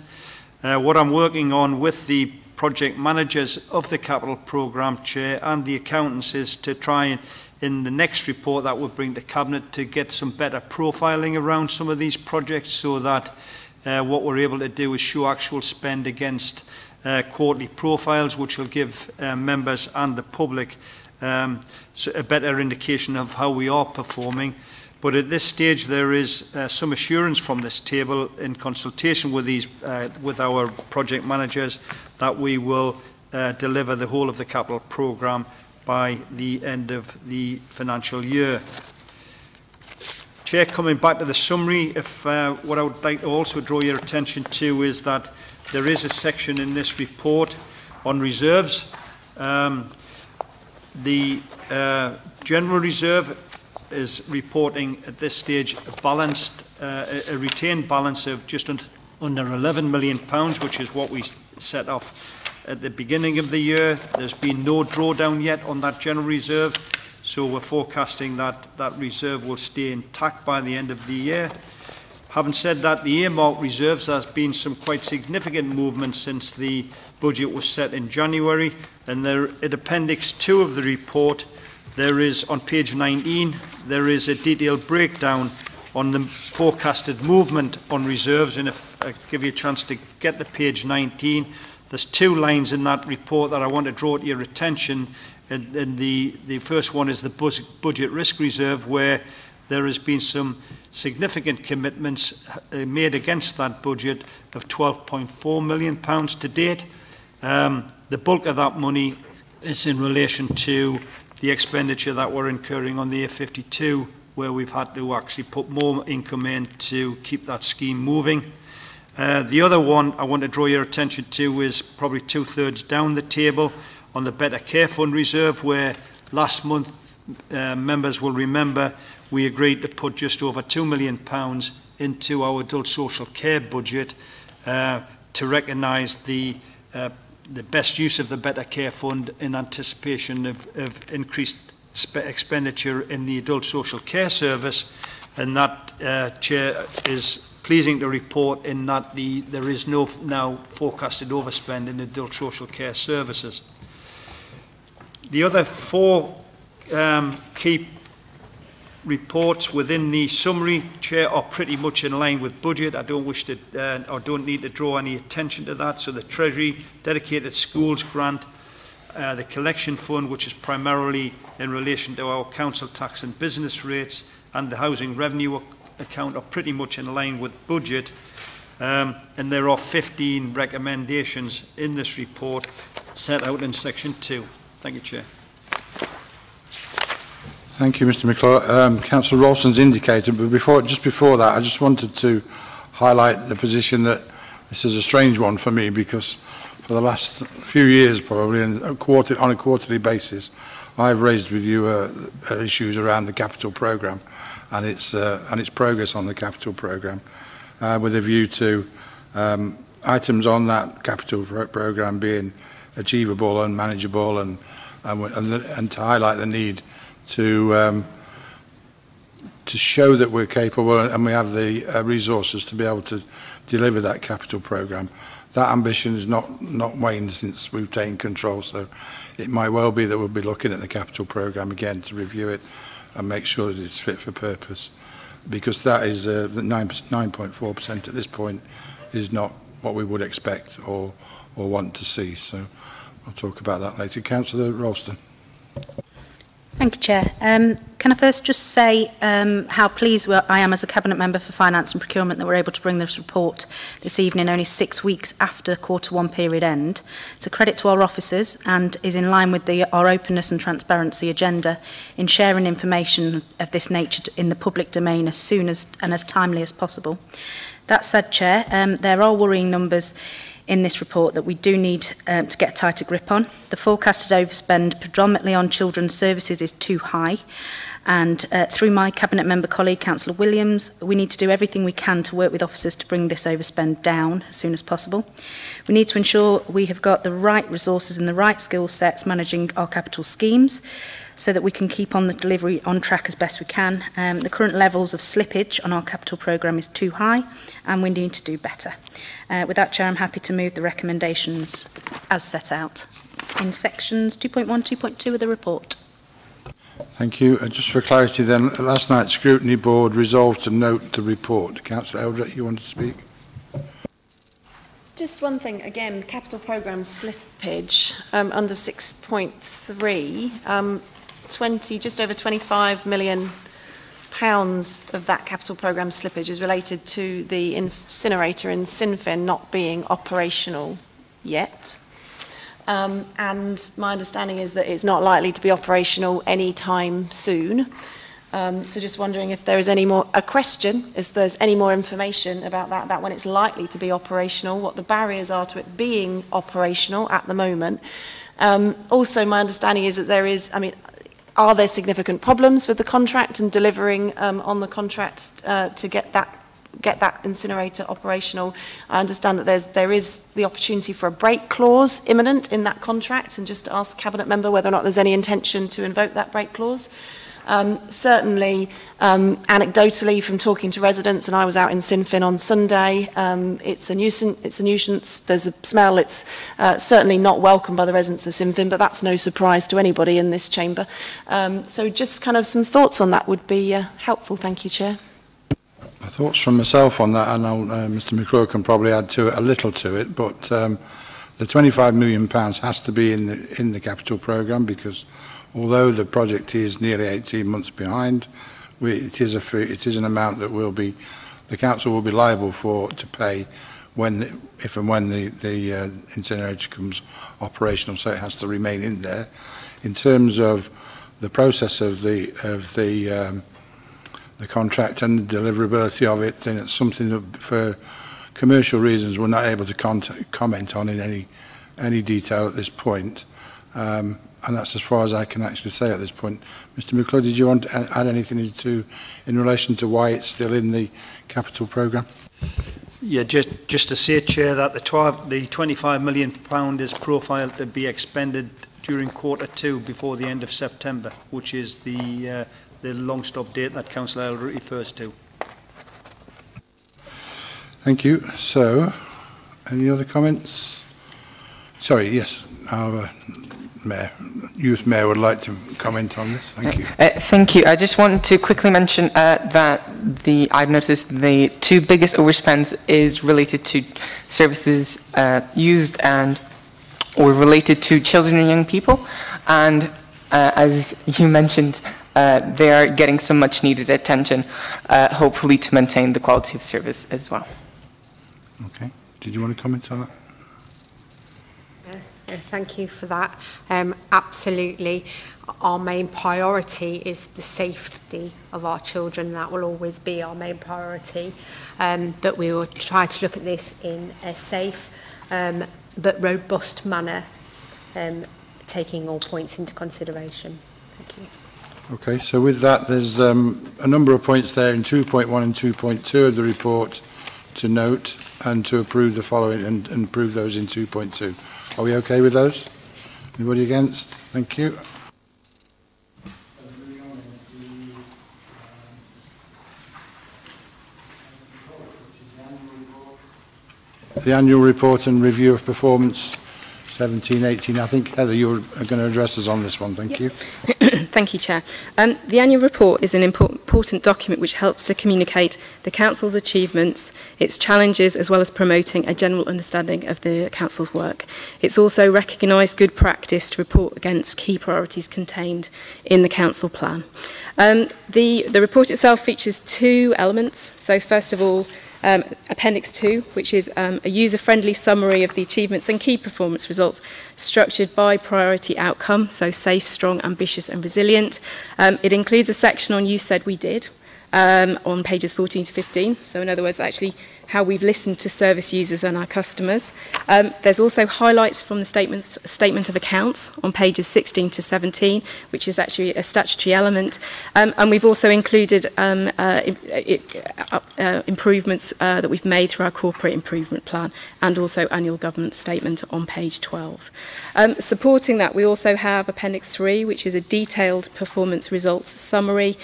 What I'm working on with the project managers of the capital programme, Chair, and the accountants is to try and, in the next report that we'll bring to Cabinet, to get some better profiling around some of these projects, so that what we're able to do is show actual spend against quarterly profiles, which will give members and the public so a better indication of how we are performing. But at this stage, there is some assurance from this table, in consultation with with our project managers, that we will deliver the whole of the capital programme by the end of the financial year. Chair, coming back to the summary, what I would like to also draw your attention to is that there is a section in this report on reserves. The General Reserve is reporting at this stage a retained balance of just under £11 million, which is what we set off at the beginning of the year. There's been no drawdown yet on that General Reserve, so we're forecasting that that reserve will stay intact by the end of the year. Having said that, the earmarked reserves, there's been some quite significant movement since the budget was set in January, and there, at Appendix 2 of the report, there is, on page 19, there is a detailed breakdown on the forecasted movement on reserves, and if I give you a chance to get to page 19, there's two lines in that report that I want to draw to your attention, and the first one is the budget risk reserve, where there has been some significant commitments made against that budget of £12.4 million to date. The bulk of that money is in relation to the expenditure that we're incurring on the A52, where we've had to actually put more income in to keep that scheme moving. The other one I want to draw your attention to is probably 2/3 down the table on the Better Care Fund Reserve, where last month, members will remember, we agreed to put just over £2 million into our adult social care budget to recognise the best use of the Better Care Fund in anticipation of increased expenditure in the adult social care service, and that, Chair, is pleasing to report in that there is no now forecasted overspend in adult social care services. The other four key reports within the summary, Chair, are pretty much in line with budget. I don't wish to, or don't need to draw any attention to that. So the Treasury, dedicated schools grant, the collection fund, which is primarily in relation to our council tax and business rates, and the housing revenue account are pretty much in line with budget. And there are 15 recommendations in this report set out in section 2. Thank you, Chair. Thank you, Mr. McClure. Councillor Ralston's indicated, but just before that, I just wanted to highlight the position that this is a strange one for me, because for the last few years, probably, on a quarterly basis, I've raised with you issues around the capital programme and its progress on the capital programme, with a view to items on that capital programme being achievable and manageable, and to highlight the need to show that we're capable and we have the resources to be able to deliver that capital programme. That ambition has not waned since we've taken control, so it might well be that we'll be looking at the capital programme again to review it and make sure that it's fit for purpose, because that is 9.4% at this point is not what we would expect or want to see. So we'll talk about that later. Councillor Ralston. Thank you, Chair. Can I first just say how pleased I am as a Cabinet Member for Finance and Procurement that we're able to bring this report this evening, only 6 weeks after Q1 period end. It's a credit to our officers and is in line with our openness and transparency agenda in sharing information of this nature in the public domain as soon as and as timely as possible. That said, Chair, there are worrying numbers in this report that we do need to get a tighter grip on. The forecasted overspend predominantly on children's services is too high, and through my Cabinet Member colleague, Councillor Williams, we need to do everything we can to work with officers to bring this overspend down as soon as possible. We need to ensure we have got the right resources and the right skill sets managing our capital schemes, so that we can keep on the delivery on track as best we can. The current levels of slippage on our capital programme is too high, and we need to do better. With that, Chair, I'm happy to move the recommendations as set out in sections 2.1, 2.2 of the report. Thank you. Just for clarity then, last night's Scrutiny Board resolved to note the report. Councillor Eldred, you want to speak? Just one thing, again, capital programme slippage under 6.3, just over £25 million of that capital programme slippage is related to the incinerator in Sinfin not being operational yet. And my understanding is that it's not likely to be operational anytime soon. So just wondering if there is if there's any more information about that, about when it's likely to be operational, what the barriers are to it being operational at the moment. Also, my understanding is that are there significant problems with the contract and delivering on the contract to get that incinerator operational? I understand that there is the opportunity for a break clause imminent in that contract, and just to ask Cabinet Member whether or not there's any intention to invoke that break clause. Certainly, anecdotally from talking to residents, and I was out in Sinfin on Sunday, it's a nuisance, there's a smell, it's certainly not welcome by the residents of Sinfin, but that's no surprise to anybody in this chamber. So just kind of some thoughts on that would be helpful. Thank you, Chair. Thoughts from myself on that, and Mr. McClure can probably add to it a little to it, but the £25 million has to be in the capital programme, because although the project is nearly 18 months behind, it is an amount that the council will be liable to pay if and when the incinerator becomes operational. So it has to remain in there. In terms of the process of the contract and the deliverability of it, then it's something that, for commercial reasons, we're not able to comment on in any detail at this point. And that's as far as I can actually say at this point. Mr. McClure, did you want to add anything in relation to why it's still in the capital programme? Yeah, just to say, Chair, that the £25 million is profiled to be expended during Q2 before the end of September, which is the long stop date that Councillor Eldred refers to. Thank you. So, any other comments? Sorry, yes. Youth Mayor would like to comment on this. Thank you. Thank you. I just want to quickly mention that I've noticed the two biggest overspends is related to services used and or related to children and young people. And as you mentioned, they are getting some much needed attention, hopefully to maintain the quality of service as well. Okay. Did you want to comment on that? Thank you for that. Absolutely. Our main priority is the safety of our children. That will always be our main priority. But we will try to look at this in a safe but robust manner, taking all points into consideration. Thank you. Okay, so with that, there's a number of points there in 2.1 and 2.2 of the report to note and to approve the following and approve those in 2.2. Are we okay with those? Anybody against? Thank you. The annual report and review of performance 17-18. I think, Heather, you're going to address us on this one. Thank you. Thank you, Chair. The annual report is an important document which helps to communicate the Council's achievements, its challenges, as well as promoting a general understanding of the Council's work. It's also recognised good practice to report against key priorities contained in the Council plan. The report itself features two elements. So first of all, Appendix 2, which is a user-friendly summary of the achievements and key performance results structured by priority outcome, so safe, strong, ambitious and resilient. It includes a section on You Said We Did on pages 14 to 15. So in other words, actually how we've listened to service users and our customers. There's also highlights from the statement of accounts on pages 16 to 17, which is actually a statutory element. And we've also included improvements that we've made through our corporate improvement plan and also annual government statement on page 12. Supporting that, we also have Appendix 3, which is a detailed performance results summary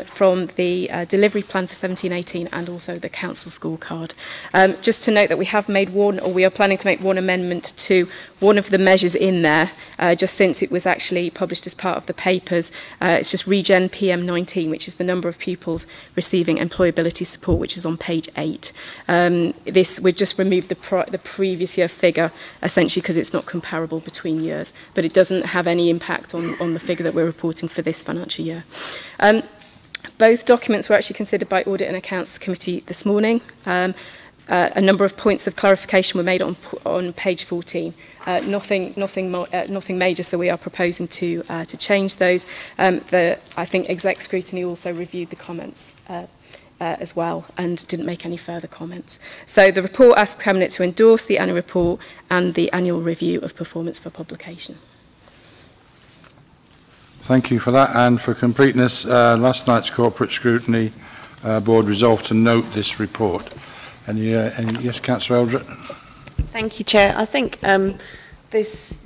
from the delivery plan for 17-18 and also the council scorecard. Just to note that we have made one, or we are planning to make one amendment to one of the measures in there, just since it was actually published as part of the papers. It's just Regen PM19, which is the number of pupils receiving employability support, which is on page 8. We've just removed the previous year figure, essentially because it's not comparable between years, but it doesn't have any impact on the figure that we're reporting for this financial year. Both documents were actually considered by Audit and Accounts Committee this morning. A number of points of clarification were made on page 14. Nothing major, so we are proposing to change those. I think exec scrutiny also reviewed the comments as well and didn't make any further comments. So the report asks Cabinet to endorse the annual report and the annual review of performance for publication. Thank you for that. And for completeness, last night's corporate scrutiny board resolved to note this report. Yes, Councillor Eldred? Thank you, Chair. I think this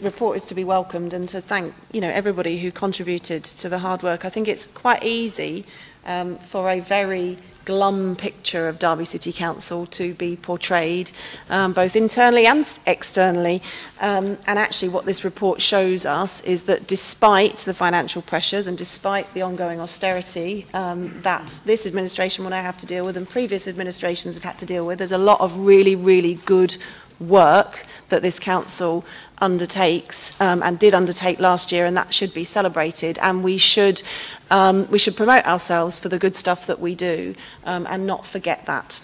report is to be welcomed, and to thank everybody who contributed to the hard work. I think it's quite easy for a very glum picture of Derby City Council to be portrayed both internally and externally, and actually what this report shows us is that despite the financial pressures and despite the ongoing austerity that this administration will now have to deal with and previous administrations have had to deal with, there's a lot of really, really good work that this council undertakes and did undertake last year, and that should be celebrated, and we should promote ourselves for the good stuff that we do and not forget that.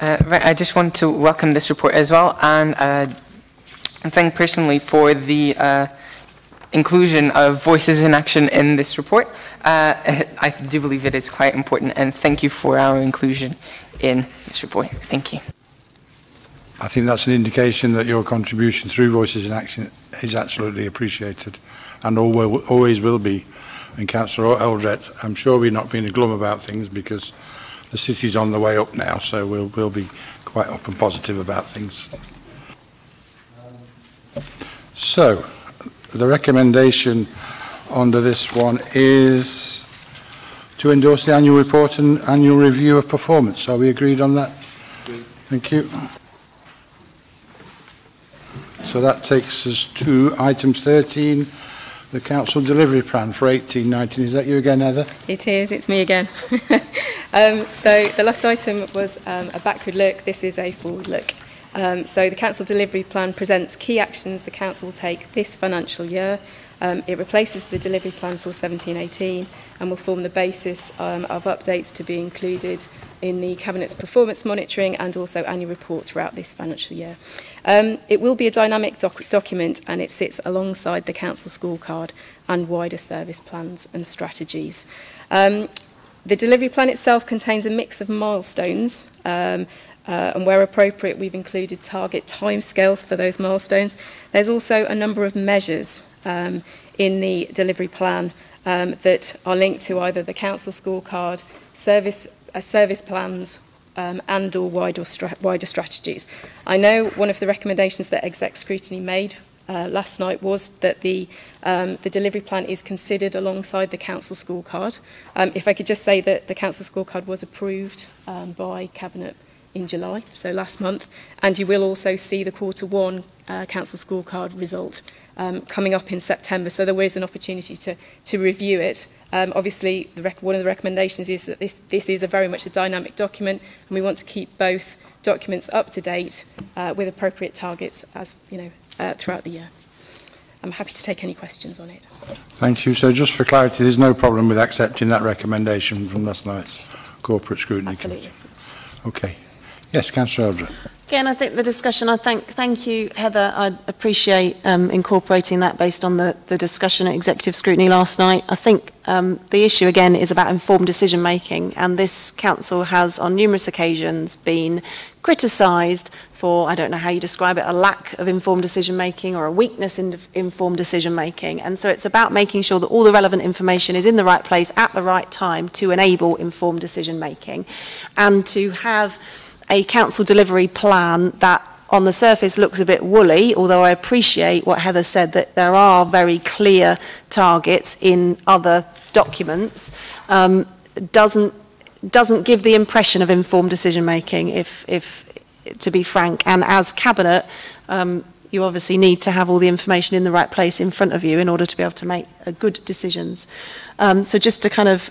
Right, I just want to welcome this report as well, and thank personally for the inclusion of Voices in Action in this report. I do believe it is quite important, and thank you for our inclusion in this report. Thank you. I think that's an indication that your contribution through Voices in Action is absolutely appreciated and always will be. And Councillor Eldred, I'm sure we're not being glum about things because the city's on the way up now, so we'll be quite up and positive about things. So, the recommendation under this one is to endorse the annual report and annual review of performance. Are we agreed on that? Thank you. So that takes us to item 13, the Council Delivery Plan for 18-19. Is that you again, Heather? It is, it's me again. So the last item was a backward look. This is a forward look. So the Council Delivery Plan presents key actions the Council will take this financial year. It replaces the Delivery Plan for 17-18 and will form the basis of updates to be included in the Cabinet's performance monitoring and also annual report throughout this financial year. It will be a dynamic document, and it sits alongside the Council scorecard and wider service plans and strategies. The Delivery Plan itself contains a mix of milestones, and where appropriate we've included target timescales for those milestones. There's also a number of measures in the Delivery Plan that are linked to either the Council scorecard, service plans, and or wider strategies. I know one of the recommendations that Exec Scrutiny made last night was that the Delivery Plan is considered alongside the Council scorecard. If I could just say that the Council scorecard was approved by Cabinet in July, so last month, and you will also see the Q1 Council scorecard result coming up in September, so there is an opportunity to review it. Obviously, one of the recommendations is that this is very much a dynamic document, and we want to keep both documents up to date with appropriate targets as throughout the year. I'm happy to take any questions on it. Thank you. So just for clarity, there's no problem with accepting that recommendation from last night's Corporate Scrutiny Committee? Okay. Yes, Councillor Eldred. Again, I think the discussion, thank you, Heather. I appreciate incorporating that based on the discussion at Executive Scrutiny last night. I think the issue, again, is about informed decision-making, and this Council has, on numerous occasions, been criticised for, I don't know how you describe it, a lack of informed decision-making or a weakness in informed decision-making. And so it's about making sure that all the relevant information is in the right place at the right time to enable informed decision-making, and to have a Council delivery plan that on the surface looks a bit woolly, although I appreciate what Heather said, that there are very clear targets in other documents, doesn't give the impression of informed decision making, if to be frank. And as Cabinet, you obviously need to have all the information in the right place in front of you in order to be able to make good decisions. So just to kind of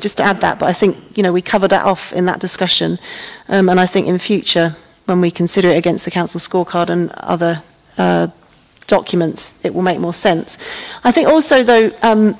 just to add that, but I think, we covered that off in that discussion. And I think in future, when we consider it against the Council scorecard and other documents, it will make more sense. I think also, though, I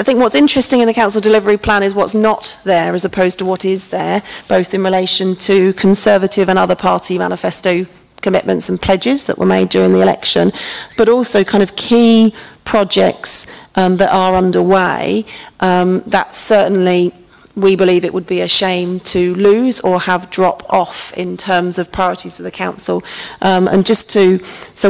think what's interesting in the Council delivery plan is what's not there as opposed to what is there, both in relation to Conservative and other party manifesto commitments and pledges that were made during the election, but also kind of key projects that are underway that certainly we believe it would be a shame to lose or have drop off in terms of priorities for the Council. And just so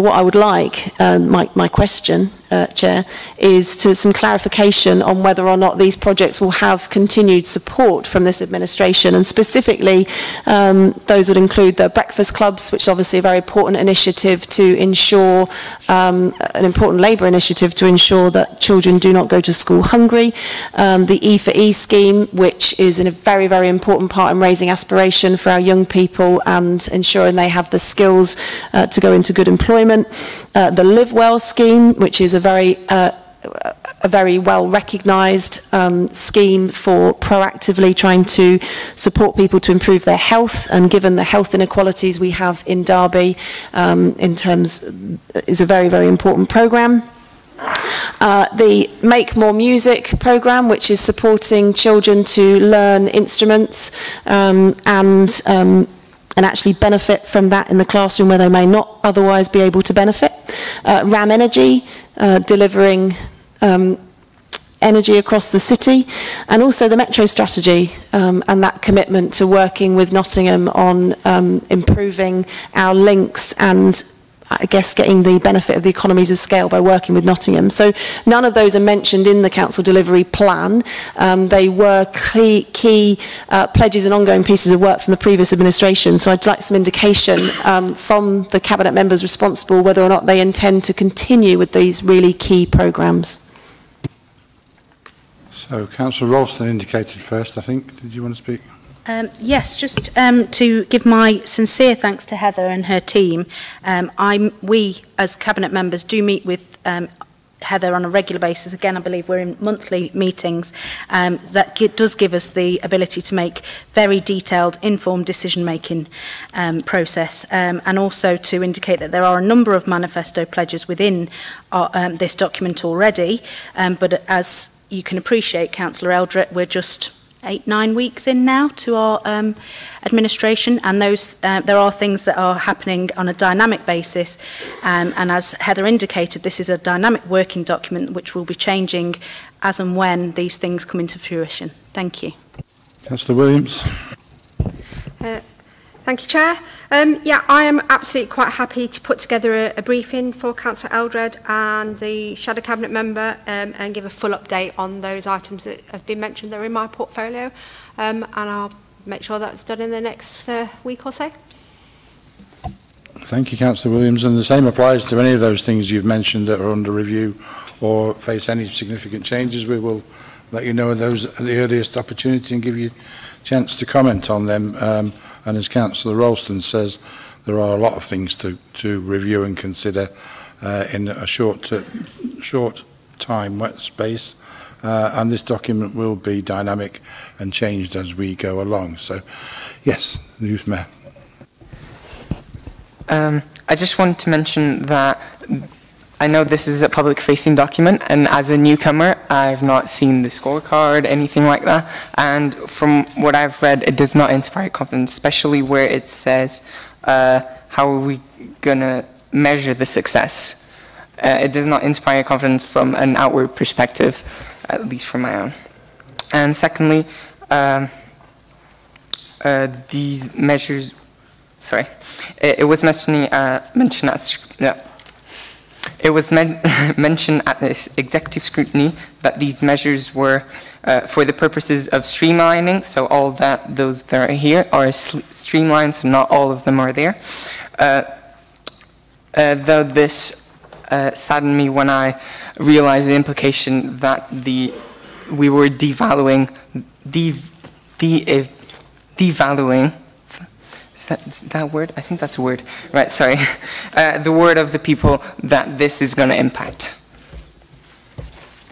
what I would like, my question, Chair, is to some clarification on whether or not these projects will have continued support from this administration, and specifically those would include the breakfast clubs, which is obviously a very important initiative to ensure, an important Labour initiative to ensure that children do not go to school hungry, the E4E scheme, which is a very, very important part in raising aspiration for our young people and ensuring they have the skills to go into good employment, the Live Well scheme, which is a very well recognised scheme for proactively trying to support people to improve their health, and given the health inequalities we have in Derby, is a very, very important programme. The Make More Music programme, which is supporting children to learn instruments and actually benefit from that in the classroom where they may not otherwise be able to benefit. RAM Energy, delivering energy across the city, and also the Metro strategy and that commitment to working with Nottingham on improving our links and I guess getting the benefit of the economies of scale by working with Nottingham. So none of those are mentioned in the Council delivery plan. They were key pledges and ongoing pieces of work from the previous administration. So I'd like some indication from the Cabinet members responsible whether or not they intend to continue with these really key programmes. So, Councillor Ralston indicated first, I think. Did you want to speak? Yes, just to give my sincere thanks to Heather and her team. We, as Cabinet members, do meet with Heather on a regular basis. Again, I believe we're in monthly meetings. That does give us the ability to make very detailed, informed decision-making process, and also to indicate that there are a number of manifesto pledges within this document already. But as you can appreciate, Councillor Eldred, we're just 8-9 weeks in now to our administration, and those there are things that are happening on a dynamic basis, and as Heather indicated, this is a dynamic working document which will be changing as and when these things come into fruition. Thank you. Councillor Williams. Thank you, Chair. Yeah, I am absolutely quite happy to put together a briefing for Councillor Eldred and the Shadow Cabinet member and give a full update on those items that have been mentioned that are in my portfolio. And I'll make sure that's done in the next week or so. Thank you, Councillor Williams. And the same applies to any of those things you've mentioned that are under review or face any significant changes. We will let you know of those at the earliest opportunity and give you a chance to comment on them. And as Councillor Ralston says, there are a lot of things to review and consider in a short time, wet space. And this document will be dynamic and changed as we go along. So, yes, Youth Mayor. I just want to mention that I know this is a public-facing document, and as a newcomer, I've not seen the scorecard, anything like that. And from what I've read, it does not inspire confidence, especially where it says, how are we going to measure the success? It does not inspire confidence from an outward perspective, at least from my own. And secondly, these measures, sorry, it was mentioned at this executive scrutiny that these measures were for the purposes of streamlining, so all those that are here are streamlined, so not all of them are there. Though this saddened me when I realized the implication that we were devaluing, is that a word? I think that's a word. Right, sorry. The word of the people that this is going to impact.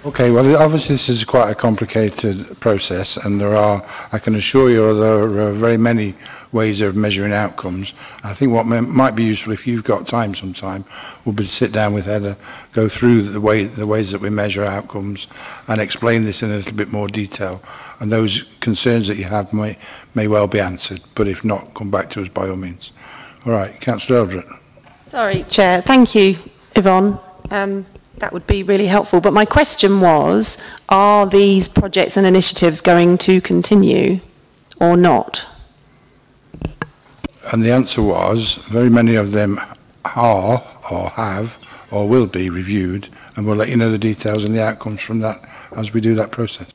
Okay, well, obviously this is quite a complicated process, and I can assure you, there are very many ways of measuring outcomes. I think what might be useful, if you've got time sometime, will be to sit down with Heather, go through the ways that we measure outcomes, and explain this in a little bit more detail. And those concerns that you have may well be answered, but if not, come back to us by all means. All right, Councillor Eldred. Sorry, Chair. Thank you, Yvonne. That would be really helpful. But my question was, are these projects and initiatives going to continue or not? And the answer was, very many of them are, or have, or will be reviewed, and we'll let you know the details and the outcomes from that as we do that process.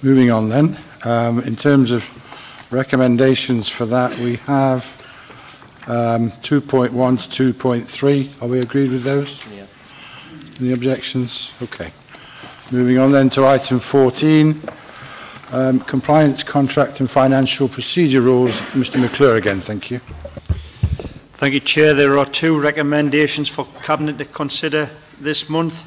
Moving on then, in terms of recommendations for that, we have 2.1 to 2.3. Are we agreed with those? Yeah. Any objections? Okay. Moving on then to item 14. Compliance, contract and financial procedure rules. Mr McClure again, thank you. Thank you, Chair. There are two recommendations for Cabinet to consider this month.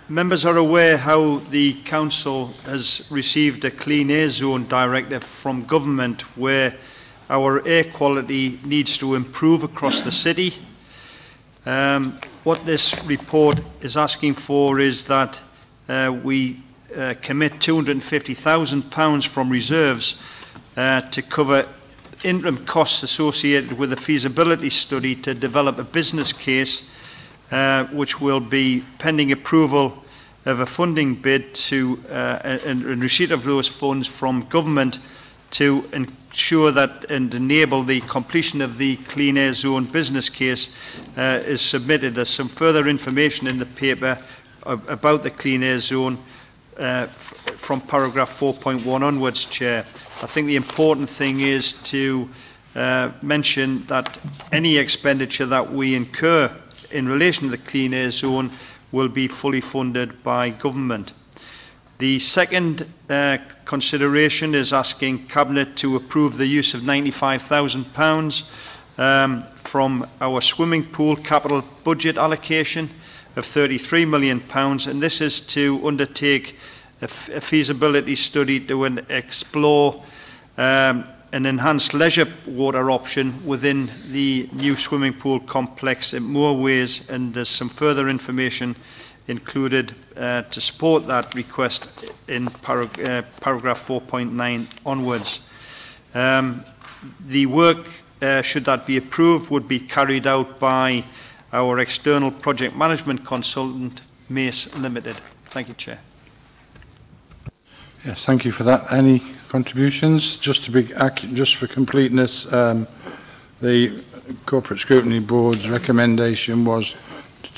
Members are aware how the Council has received a Clean Air Zone directive from Government where our air quality needs to improve across the city. What this report is asking for is that we commit £250,000 from reserves to cover interim costs associated with a feasibility study to develop a business case which will be pending approval of a funding bid to and receipt of those funds from Government to ensure that and enable the completion of the Clean Air Zone business case is submitted. There's some further information in the paper about the Clean Air Zone from paragraph 4.1 onwards, Chair. I think the important thing is to mention that any expenditure that we incur in relation to the Clean Air Zone will be fully funded by government. The second consideration is asking Cabinet to approve the use of £95,000 from our swimming pool capital budget allocation of £33 million, and this is to undertake a feasibility study to explore an enhanced leisure water option within the new swimming pool complex in Moorways, and there's some further information included to support that request in paragraph 4.9 onwards. The work, should that be approved, would be carried out by our external project management consultant, Mace Limited. Thank you, Chair. Yes, thank you for that. Any contributions? Just to be just for completeness, the Corporate Scrutiny Board's recommendation was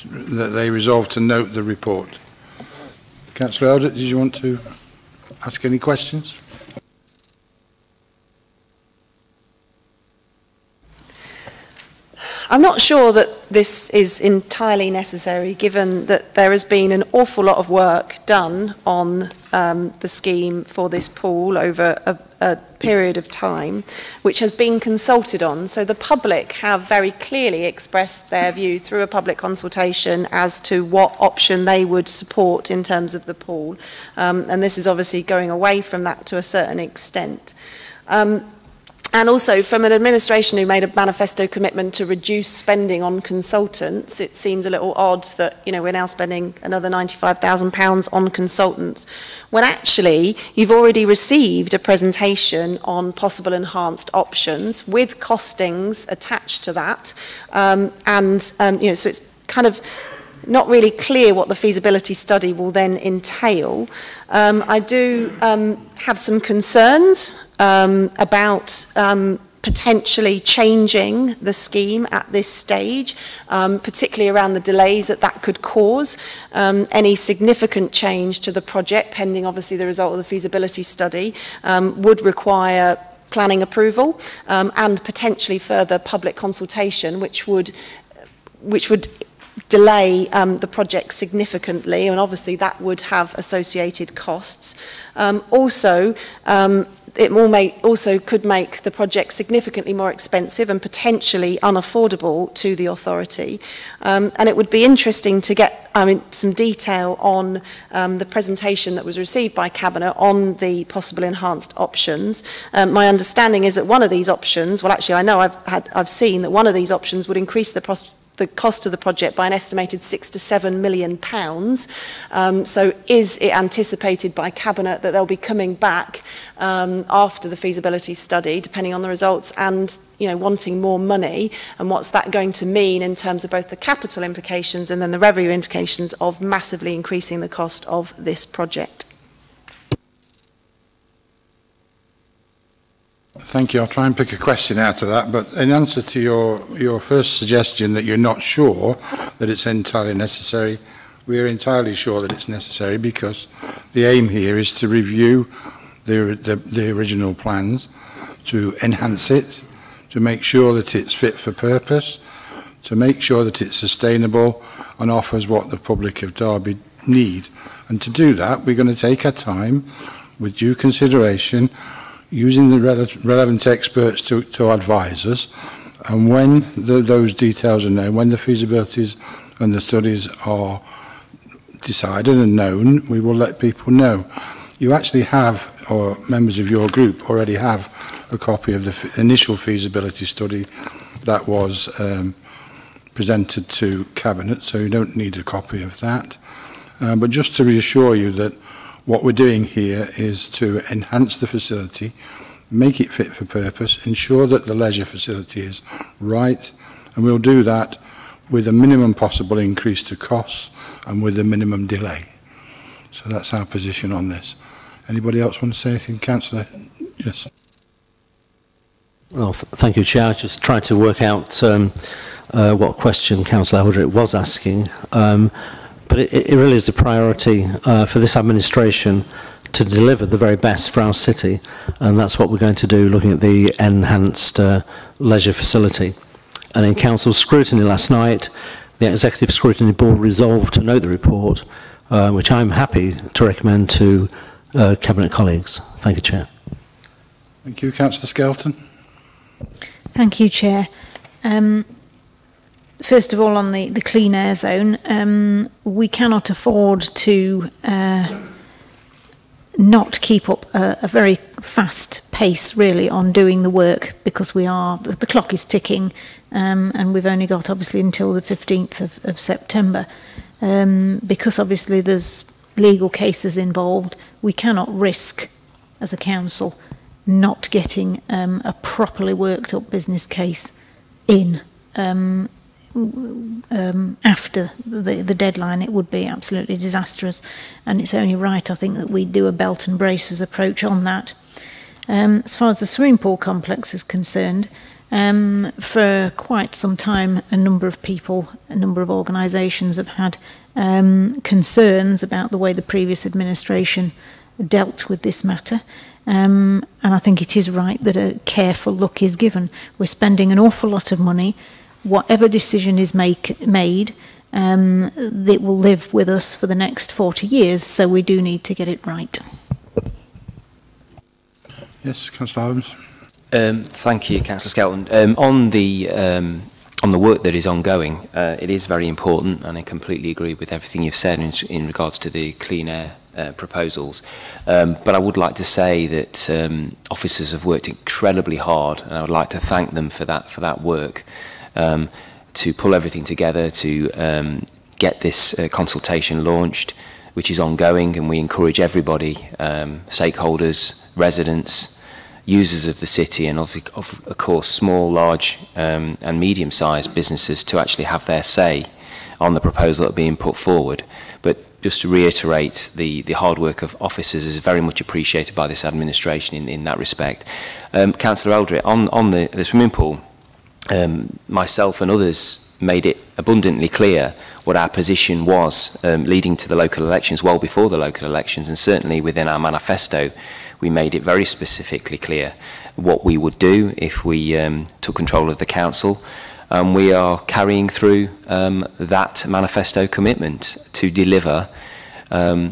that they resolved to note the report. Councillor Eldrick, did you want to ask any questions? I'm not sure that this is entirely necessary, given that there has been an awful lot of work done on the scheme for this pool over a period of time, which has been consulted on. So the public have very clearly expressed their view through a public consultation as to what option they would support in terms of the pool. And this is obviously going away from that to a certain extent. And also, from an administration who made a manifesto commitment to reduce spending on consultants, it seems a little odd that, you know, we're now spending another £95,000 on consultants, when actually you've already received a presentation on possible enhanced options with costings attached to that. You know, so it's kind of not really clear what the feasibility study will then entail. I do have some concerns about potentially changing the scheme at this stage, particularly around the delays that could cause. Any significant change to the project, pending obviously the result of the feasibility study, would require planning approval and potentially further public consultation, which would delay the project significantly, and obviously that would have associated costs. It also could make the project significantly more expensive and potentially unaffordable to the authority. And it would be interesting to get some detail on the presentation that was received by Cabinet on the possible enhanced options. My understanding is that one of these options, well actually I know I've seen that one of these options would increase the cost of the project by an estimated £6 to £7 million. So is it anticipated by Cabinet that they'll be coming back after the feasibility study, depending on the results, and wanting more money? And what's that going to mean in terms of both the capital implications and then the revenue implications of massively increasing the cost of this project? Thank you. I'll try and pick a question out of that, but in answer to your first suggestion that you're not sure that it's entirely necessary, we're entirely sure that it's necessary, because the aim here is to review the original plans, to enhance it, to make sure that it's fit for purpose, to make sure that it's sustainable and offers what the public of Derby need. And to do that, we're going to take our time with due consideration, using the relevant experts to advise us, and when those details are known, when the feasibilities and the studies are decided and known, we will let people know. You actually have, or members of your group already have, a copy of the initial feasibility study that was presented to Cabinet, so you don't need a copy of that. But just to reassure you that what we're doing here is to enhance the facility, make it fit for purpose, ensure that the leisure facility is right, and we'll do that with a minimum possible increase to costs and with a minimum delay. So that's our position on this. Anybody else want to say anything? Councillor? Yes. Well, thank you, Chair. I just tried to work out what question Councillor Eldrick was asking. But it really is a priority for this administration to deliver the very best for our city, and that's what we're going to do, looking at the enhanced leisure facility. And in council scrutiny last night, the Executive Scrutiny Board resolved to note the report, which I'm happy to recommend to Cabinet colleagues. Thank you, Chair. Thank you. Councillor Skelton. Thank you, Chair. First of all, on the clean air zone, we cannot afford to not keep up a very fast pace, really, on doing the work, because the clock is ticking, and we've only got, obviously, until the 15th of September. Because, obviously, there's legal cases involved, we cannot risk, as a council, not getting a properly worked up business case in after the deadline. It would be absolutely disastrous, and it's only right, I think, that we do a belt and braces approach on that. As far as the swimming pool complex is concerned, for quite some time a number of people, a number of organisations have had concerns about the way the previous administration dealt with this matter. And I think it is right that a careful look is given. We're spending an awful lot of money. Whatever decision is made, it will live with us for the next 40 years, so we do need to get it right. Yes, Councillor Holmes. Thank you, Councillor Skelton. On the work that is ongoing, it is very important, and I completely agree with everything you've said in regards to the clean air proposals. But I would like to say that officers have worked incredibly hard, and I would like to thank them for that work, to pull everything together, to get this consultation launched, which is ongoing, and we encourage everybody, stakeholders, residents, users of the city, and of course small, large and medium-sized businesses to actually have their say on the proposal that are being put forward. But just to reiterate, the hard work of officers is very much appreciated by this administration in that respect. Councillor Eldrick, on the swimming pool, myself and others made it abundantly clear what our position was leading to the local elections, well before the local elections, and certainly within our manifesto we made it very specifically clear what we would do if we took control of the council. We are carrying through that manifesto commitment to deliver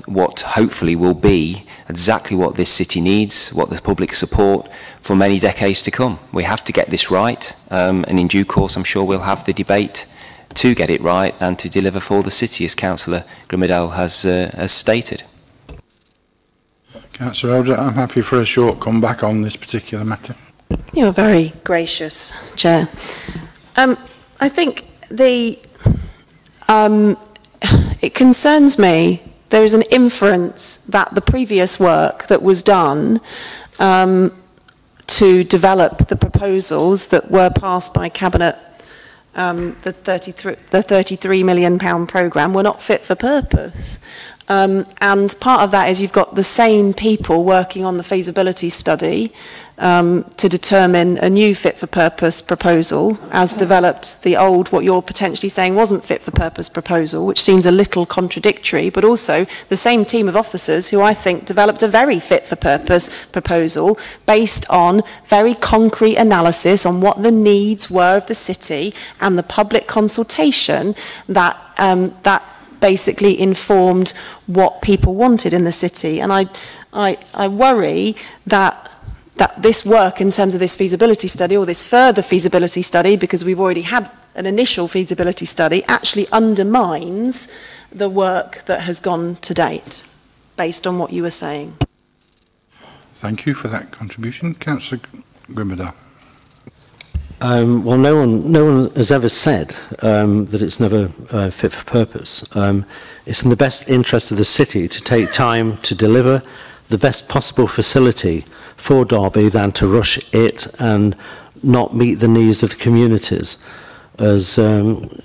what hopefully will be exactly what this city needs, what the public support for many decades to come. We have to get this right, and in due course I'm sure we'll have the debate to get it right and to deliver for the city, as Councillor Grimmadale has stated. Councillor Eldrick, I'm happy for a short comeback on this particular matter. You're very gracious, Chair. I think it concerns me there is an inference that the previous work that was done to develop the proposals that were passed by Cabinet, the £33 million programme, were not fit for purpose. And part of that is you've got the same people working on the feasibility study to determine a new fit-for-purpose proposal as developed the old, what you're potentially saying wasn't fit-for-purpose proposal, which seems a little contradictory, but also the same team of officers who I think developed a very fit-for-purpose proposal based on very concrete analysis on what the needs were of the city and the public consultation that basically informed what people wanted in the city. And I worry that this work in terms of this feasibility study, or this further feasibility study, because we've already had an initial feasibility study, actually undermines the work that has gone to date, based on what you were saying. Thank you for that contribution. Councillor Grimmadale. Well, no one has ever said that it's never fit for purpose. It's in the best interest of the city to take time to deliver the best possible facility for Derby than to rush it and not meet the needs of the communities. As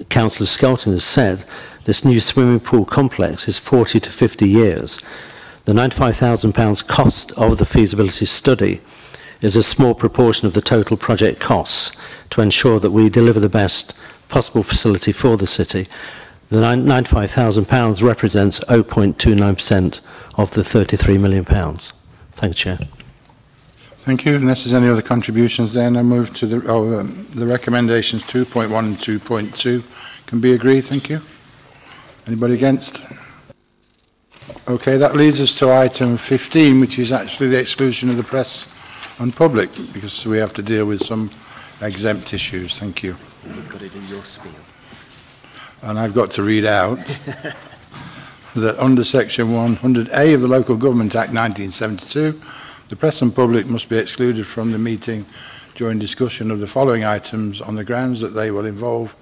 Councillor Skelton has said, this new swimming pool complex is 40 to 50 years. The £95,000 cost of the feasibility study is a small proportion of the total project costs to ensure that we deliver the best possible facility for the city. The £95,000 represents 0.29% of the £33 million. Thank you, Chair. Thank you. Unless there's any other contributions, then I move to the recommendations 2.1 and 2.2 can be agreed. Thank you. Anybody against? Okay, that leads us to item 15, which is actually the exclusion of the press and public, because we have to deal with some exempt issues. Thank you. You've got to do your spiel. And I've got to read out that under Section 100A of the Local Government Act 1972, the press and public must be excluded from the meeting during discussion of the following items on the grounds that they will involve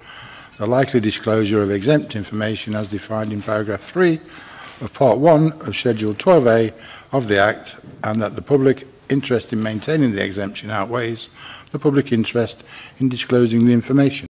the likely disclosure of exempt information as defined in paragraph 3 of Part 1 of Schedule 12A of the Act, and that the public interest in maintaining the exemption outweighs the public interest in disclosing the information.